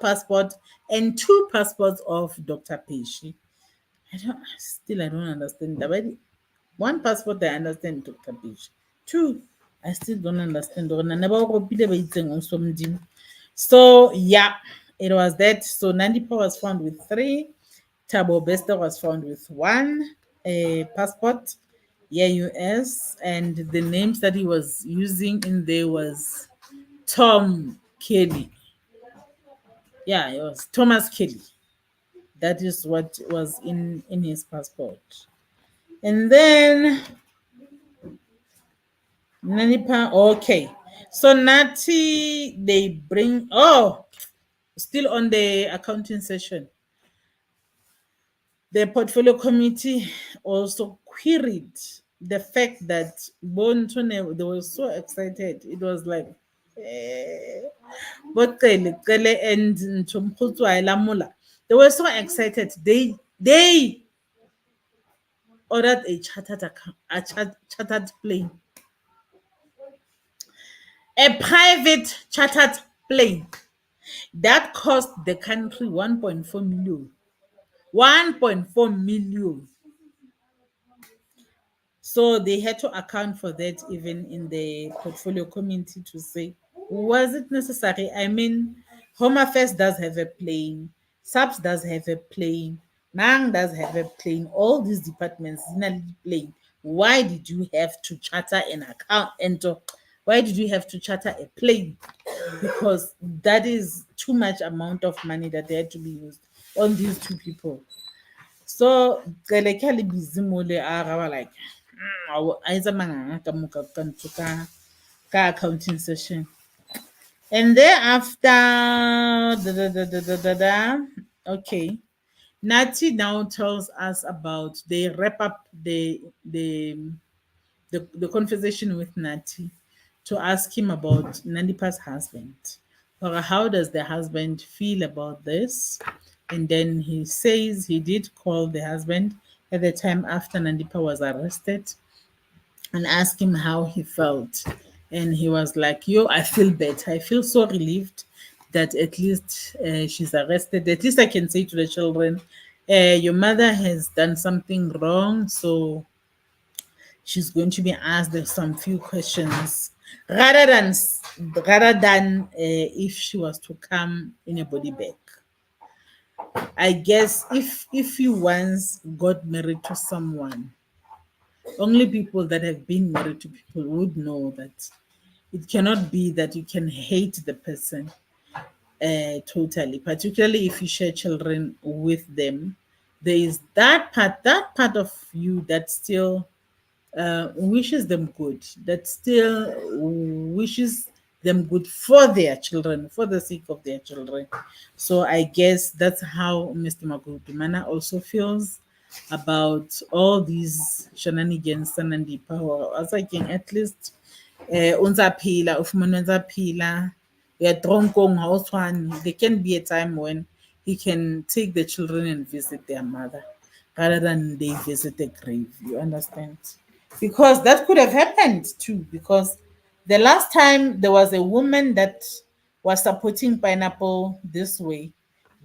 passport and two passports of Dr. Peshi. I don't understand that. But one passport I understand, Dr. Peshi. Two, I still don't understand. So yeah, it was that. So Nandipha was found with three. Thabo Bester was found with one passport, Yeah, US, and the names that he was using in there was Tom Kelly. Yeah, it was Thomas Kelly. That is what was in his passport. And then Nandipha, okay. So Nathi, they bring, still on the accounting session. The portfolio committee also queried the fact that Bontone, they were so excited. It was like, eh, Boqele and Nchomkhutshwa Lamula, they were so excited. They ordered a chartered plane, a private chartered plane that cost the country 1.4 million. 1.4 million. So they had to account for that even in the portfolio committee to say, was it necessary? I mean, Home Affairs does have a plane, SAPS does have a plane, Mang does have a plane, all these departments in a plane. Why did you have to charter an account and why did you have to charter a plane? Because that is too much amount of money that they had to be used on these two people. So Kelekali busy mole are like I ka accounting session. And thereafter okay. Nati now tells us about they wrap up the conversation with Nati to ask him about Nandipha's husband. Or how does the husband feel about this? And then he says he did call the husband at the time after Nandipha was arrested and ask him how he felt. And he was like, Yo, I feel better. I feel so relieved that at least she's arrested. At least I can say to the children, your mother has done something wrong. So she's going to be asked some few questions rather than if she was to come in a body bag. I guess if you once got married to someone, only people that have been married to people would know that it cannot be that you can hate the person totally, particularly if you share children with them. There is that part of you that still wishes them good, that still wishes them good for their children, for the sake of their children. So I guess that's how Mr. Magudumana also feels about all these shenanigans and the power. As I can at least unza phila, ufumana unza phila, uyadronkong hawuswani. There can be a time when he can take the children and visit their mother rather than they visit the grave. You understand? Because that could have happened too. Because the last time there was a woman that was supporting pineapple this way,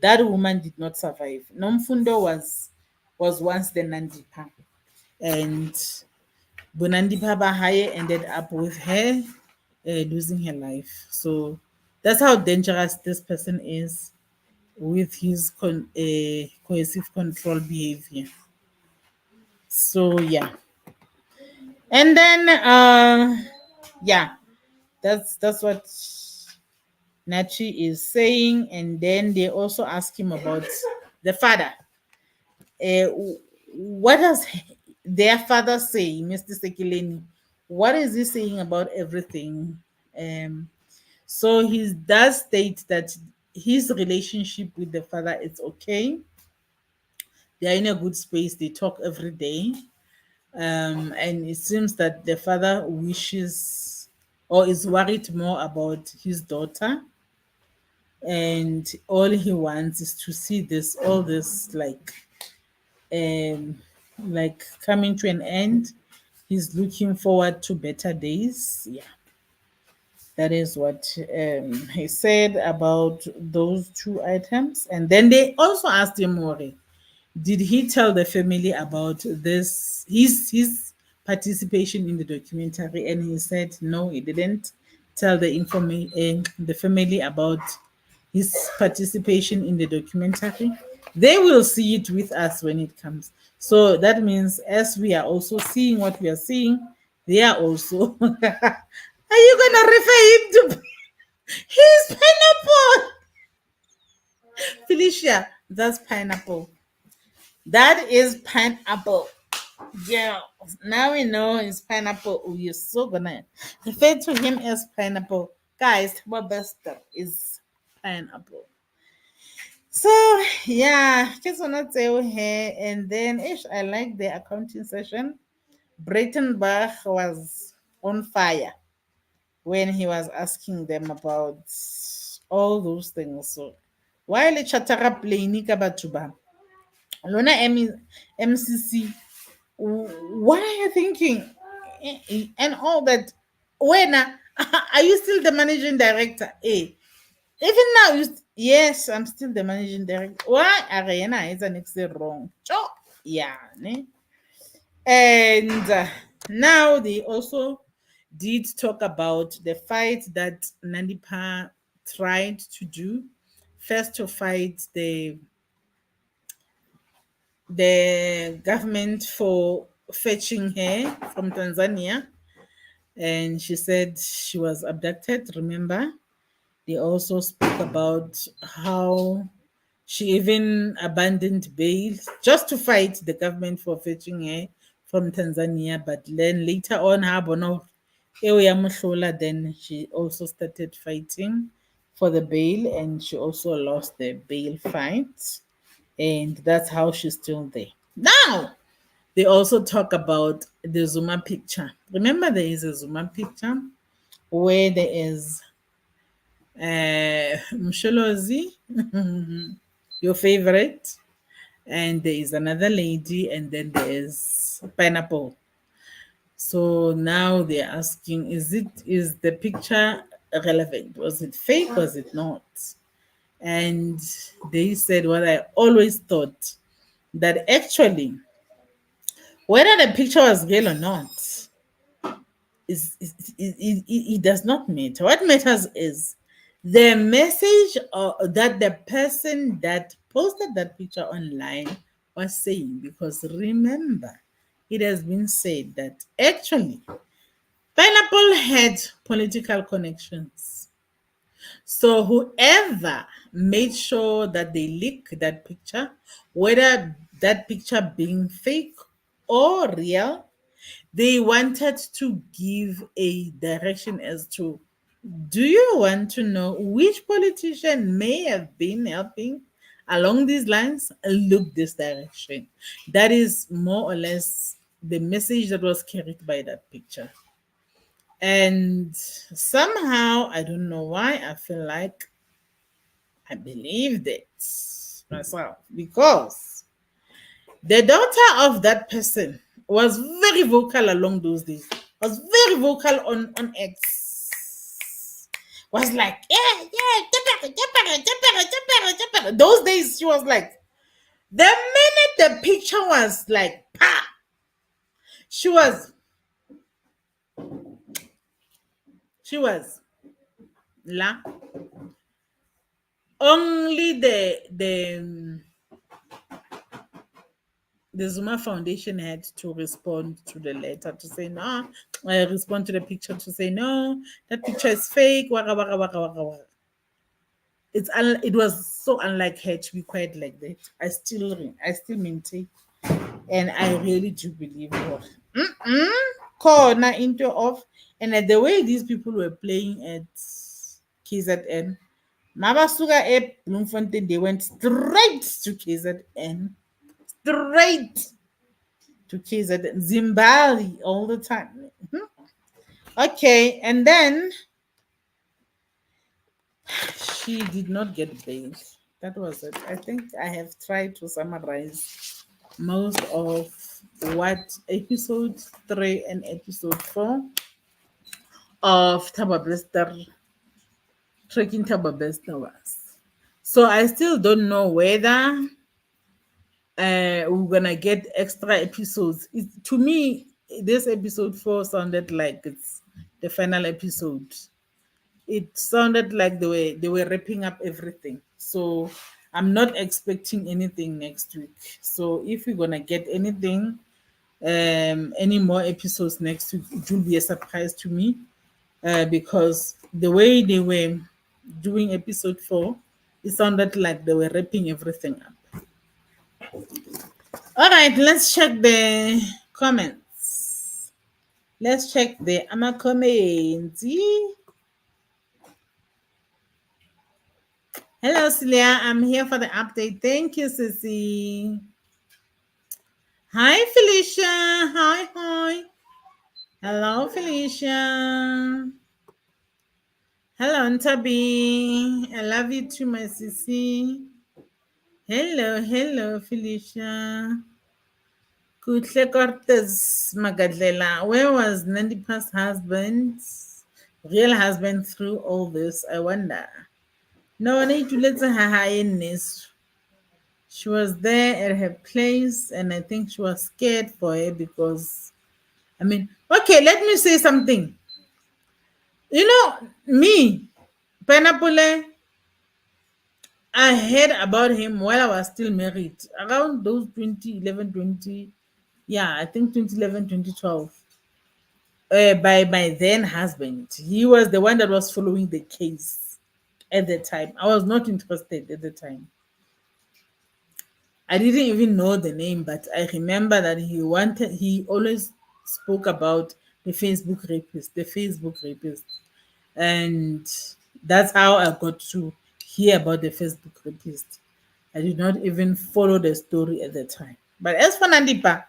that woman did not survive. Nomfundo was once the Nandipha, and Bunandipha Bahaye ended up with her losing her life. So that's how dangerous this person is with his cohesive control behavior. So yeah, and then yeah, that's what Nachi is saying, and then they also ask him about the father. Uh, what does their father say, Mr. Sekileni? What is he saying about everything? So he does state that his relationship with the father is okay. They are in a good space. They talk every day. And it seems that the father wishes or is worried more about his daughter, and all he wants is to see this all this um coming to an end. He's looking forward to better days. Yeah, that is what he said about those two items. And then they also asked him, Mori, did he tell the family about this his participation in the documentary? And he said no, he didn't tell the family about his participation in the documentary. They will see it with us when it comes. So that means as we are also seeing what we are seeing, they are also. Are you gonna refer him to? He's pineapple. Felicia, that's pineapple. That is pineapple. Yeah. Now we know it's pineapple. Oh, you're so gonna refer to him as pineapple. Guys, Thabo Bester is pineapple. So yeah, just wanna tell her, and then ish, I like the accounting session. Breitenbach was on fire when he was asking them about all those things. So while chatara plane ka batho ba, lona MCC, what are you thinking? And all that. When are you still the managing director? Even now, yes, I'm still the managing director. Why? Arena is an exit wrong. Yeah. Ne? And now they also did talk about the fight that Nandipha tried to do. First to fight the government for fetching her from Tanzania. And she said she was abducted, remember? They also spoke about how she even abandoned bail just to fight the government for fetching her from Tanzania. But then later on, then she also started fighting for the bail and she also lost the bail fight. And that's how she's still there. Now, they also talk about the Zuma picture. Remember, there is a Zuma picture where there is Msholozi, your favorite, and there is another lady, and then there is Pineapple. So now they're asking, is the picture relevant? Was it fake? Was it not? And they said what I always thought, that actually, whether the picture was real or not, it does not matter. What matters is the message that the person that posted that picture online was saying. Because remember, it has been said that actually Pineapple had political connections. So whoever made sure that they leak that picture, whether that picture being fake or real, they wanted to give a direction as to, do you want to know which politician may have been helping along these lines? Look this direction. That is more or less the message that was carried by that picture. And somehow, I don't know why, I feel like I believed it myself, because the daughter of that person was very vocal along those days. Was very vocal on X. Was like, yeah, yeah, Jepara, Jepara, Jepara, Jepara, Jepara. Those days she was like, the minute the picture was like, pa, she was, she was la. Only the Zuma Foundation had to respond to the letter to say no, respond to the picture to say no, that picture is fake. Waka, waka, waka, waka, waka. It was so unlike her to be quiet like that. I still maintain, and I really do believe her. Corner into off, and the way these people were playing at KZN, Mabasuga at Bloemfontein, they went straight to KZN, straight to KZN, Zimbabwe all the time. Okay, and then she did not get bail. That was it. I think I have tried to summarize most of what episode 3 and episode 4 of Thabo Bester, Trekking Thabo Bester was. So I still don't know whether we're gonna get extra episodes. To me, this episode 4 sounded like it's the final episode. It sounded like they were wrapping up everything. So I'm not expecting anything next week. So if we're gonna get anything, any more episodes next week, it will be a surprise to me. Because the way they were doing episode 4, it sounded like they were wrapping everything up. All right, let's check the comments. Let's check the ama comments. Hello, Celia. I'm here for the update. Thank you, Sissy. Hi, Felicia. Hi, hi. Hello, Felicia. Hello, Ntabi. I love you too, my Sissy. Hello, hello, Felicia. Kutle Cortez Magadlela. Where was Nandipha's husband, real husband, through all this? I wonder. No, I need to let her in this. She was there at her place, and I think she was scared for her because, I mean, okay, let me say something. You know, me, Pineapple, I heard about him while I was still married, around those 2011, 20, yeah, I think 2011, 2012. By my then husband. He was the one that was following the case at the time. I was not interested at the time. I didn't even know the name, but I remember that he always spoke about the Facebook rapist. And that's how I got to hear about the Facebook rapist. I did not even follow the story at the time. But as for Nandipha,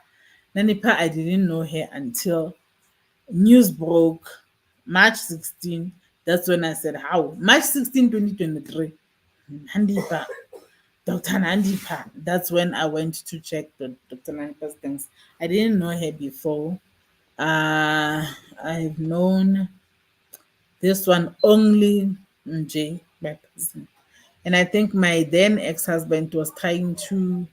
I didn't know her until news broke March 16. That's when I said, how? March 16, 2023. Nandipha, Dr. Nandipha. That's when I went to check the Dr. Nandipha's things. I didn't know her before. I've known this one only J by person. And I think my then ex-husband was trying to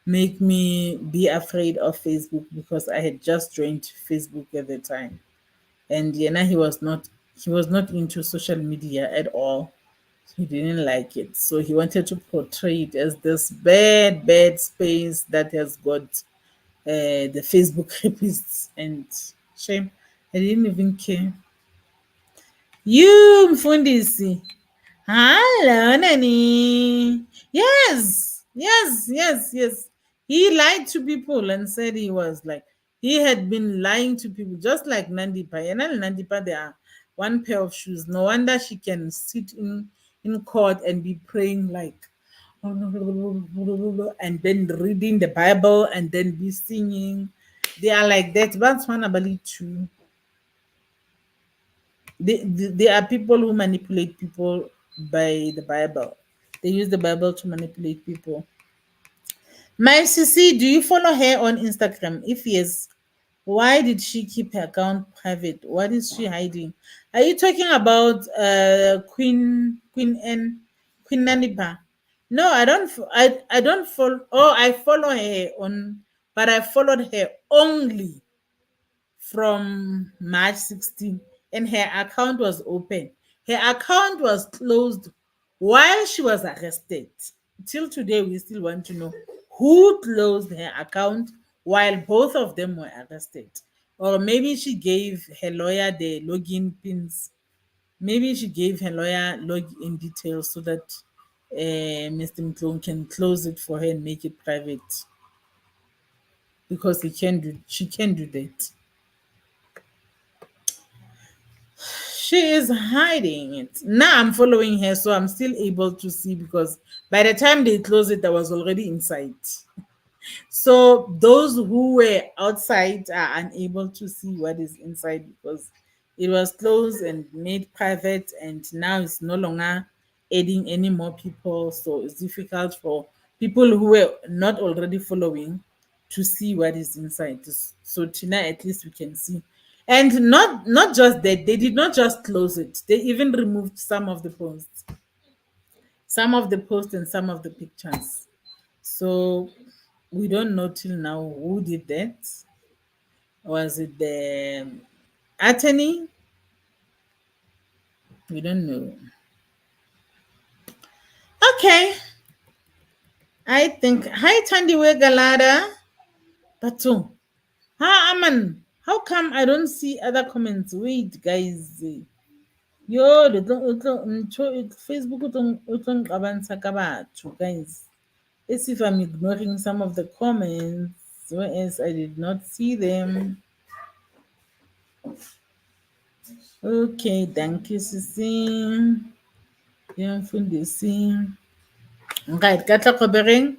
make me be afraid of Facebook because I had just joined Facebook at the time. And Yena, he was not into social media at all. He didn't like it. So he wanted to portray it as this bad space that has got the Facebook rapists, and shame. I didn't even care. You Mfundisi. Hello, Nani. Yes, yes, yes, yes. He lied to people and said he had been lying to people, just like Nandipha. And Nandipha, there are one pair of shoes. No wonder she can sit in court and be praying like, and then reading the Bible and then be singing. They are like that. That's one ability too. There are people who manipulate people by the Bible. They use the Bible to manipulate people. My Sissy, do you follow her on Instagram? If yes, why did she keep her account private? What is she hiding? Are you talking about Queen Nanipa? No, I don't. I don't follow. Oh, I follow her on, but I followed her only from March 16, and her account was open. Her account was closed while she was arrested. Till today, we still want to know who closed her account while both of them were arrested. Or maybe she gave her lawyer the login pins. Maybe she gave her lawyer login details so that Mr. Mklon can close it for her and make it private because she can do that. She is hiding it. Now I'm following her, so I'm still able to see because by the time they closed it, I was already inside. So those who were outside are unable to see what is inside because it was closed and made private, and now it's no longer adding any more people. So it's difficult for people who were not already following to see what is inside. So tonight at least we can see. And not just that, they did not just close it. They even removed some of the posts and some of the pictures. So we don't know till now who did that. Was it the attorney? We don't know. Okay. I think hi Tandiwe Galada. Batu. Ha Aman. How come I don't see other comments? Wait, guys. Yo, Facebook utong qabanisa ka batho, guys. Let's see if I'm ignoring some of the comments. Whereas I did not see them. Okay, thank you, Sisi. Yeah, Fundisi. Right, Katla Kobering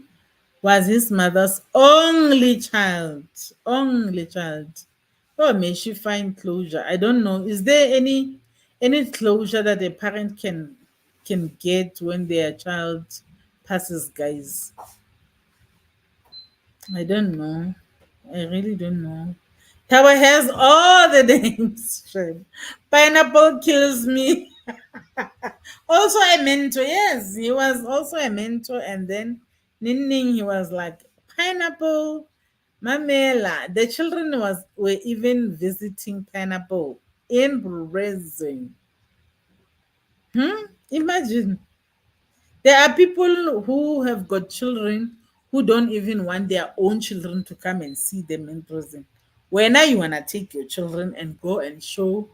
was his mother's only child. Only child. Oh, may she find closure. I don't know. Is there any closure that a parent can get when their child passes, guys? I don't know. I really don't know. Tower has all the names. Shame. Pineapple kills me. Also a mentor. Yes, he was also a mentor. And then Ninning, he was like pineapple, Mamela. The children were even visiting pineapple in prison. Imagine. There are people who have got children who don't even want their own children to come and see them in prison. When now you wanna take your children and go and show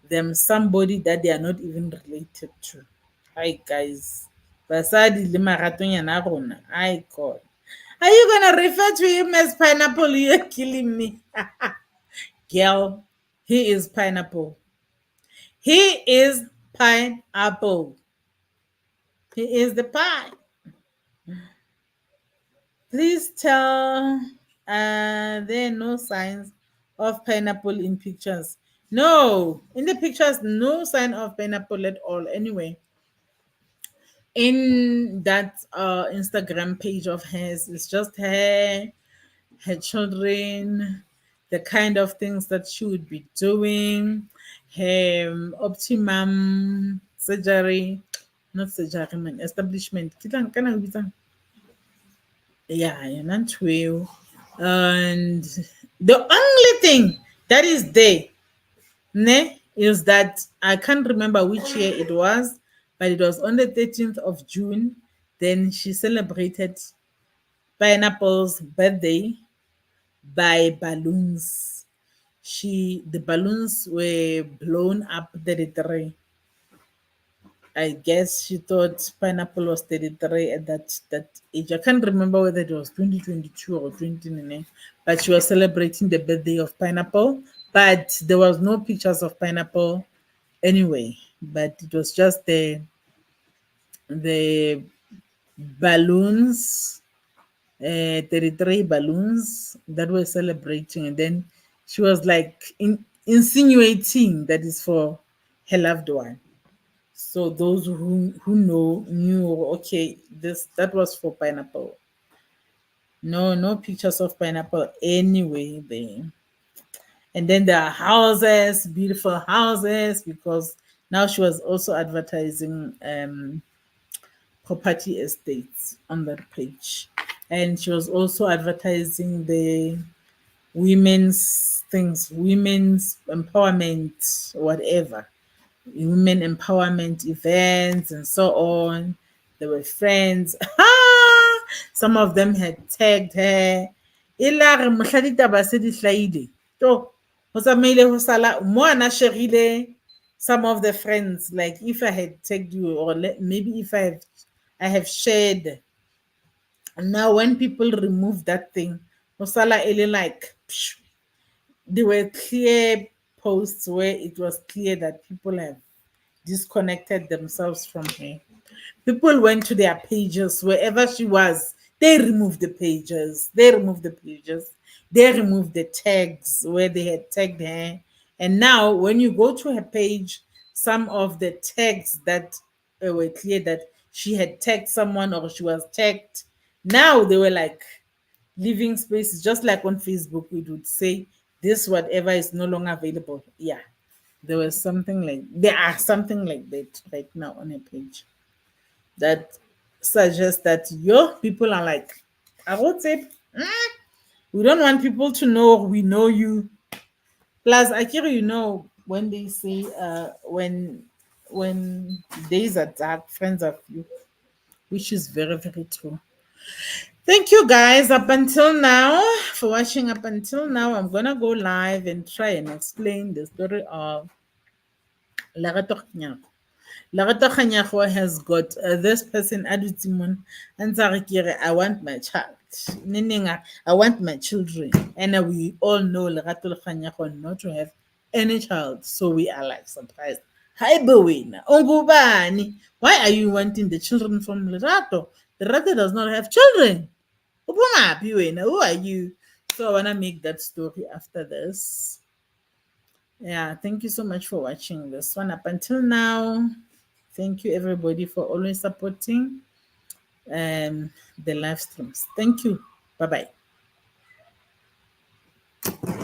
them somebody that they are not even related to. Hi guys. Basadi le maratonyana a rona. Hi God. Are you gonna refer to him as pineapple? You're killing me. Girl, he is pineapple. He is pineapple. He is the pie. Please tell there are no signs of pineapple in pictures. No, in the pictures, no sign of pineapple at all. Anyway, in that Instagram page of hers, it's just her children, the kind of things that she would be doing, her optimum surgery, not surgery, man, establishment. Yeah, you're not well. And the only thing that is there, ne, is that I can't remember which year it was, but it was on the 13th of June. Then she celebrated Pineapple's birthday by balloons. The balloons were blown up 33. I guess she thought pineapple was 33 at that age. I can't remember whether it was 2022 or 2019, but she was celebrating the birthday of pineapple. But there was no pictures of pineapple anyway. But it was just the balloons, 33 balloons that were celebrating, and then she was like insinuating that is for her loved one. So those who know knew, okay, this that was for pineapple. No pictures of pineapple anyway there. And then there are houses, beautiful houses, because now she was also advertising property estates on that page. And she was also advertising the women's things, women's empowerment, whatever, women empowerment events and so on. They were friends. Some of them had tagged her. Ilare mohla ditaba se di hlaile. To ho tsamaile ho sala mo ana sherile some of the friends, like if I had tagged you, or maybe if I have shared. And now when people remove that thing, ho sala ele like psh, there were clear posts where it was clear that people have disconnected themselves from her. People went to their pages wherever she was. They removed the pages. They removed the pages. They removed the tags where they had tagged her. And now, when you go to her page, some of the tags that were clear that she had tagged someone or she was tagged, now they were like leaving spaces, just like on Facebook, we would say this whatever is no longer available. Yeah, there are something like that right now on a page that suggests that your people are like, I would say, we don't want people to know we know you. Plus, Akira, when they say when days are dark, friends are few, which is very very true. Thank you guys up until now for watching up until now. I'm gonna go live and try and explain the story of Lerato Kanyako. Lerato Kanyako has got this person Adutimon and Zarikire, I want my child. Meaning I want my children. And we all know Lerato Kanyako not to have any child. So we are like surprised. Hi Bowena. Ongubani. Why are you wanting the children from Lerato? Lerato does not have children. Upumaphi wena? Who are you? So I wanna make that story after this. Yeah, thank you so much for watching this one up until now. Thank you everybody for always supporting the live streams. Thank you. Bye bye.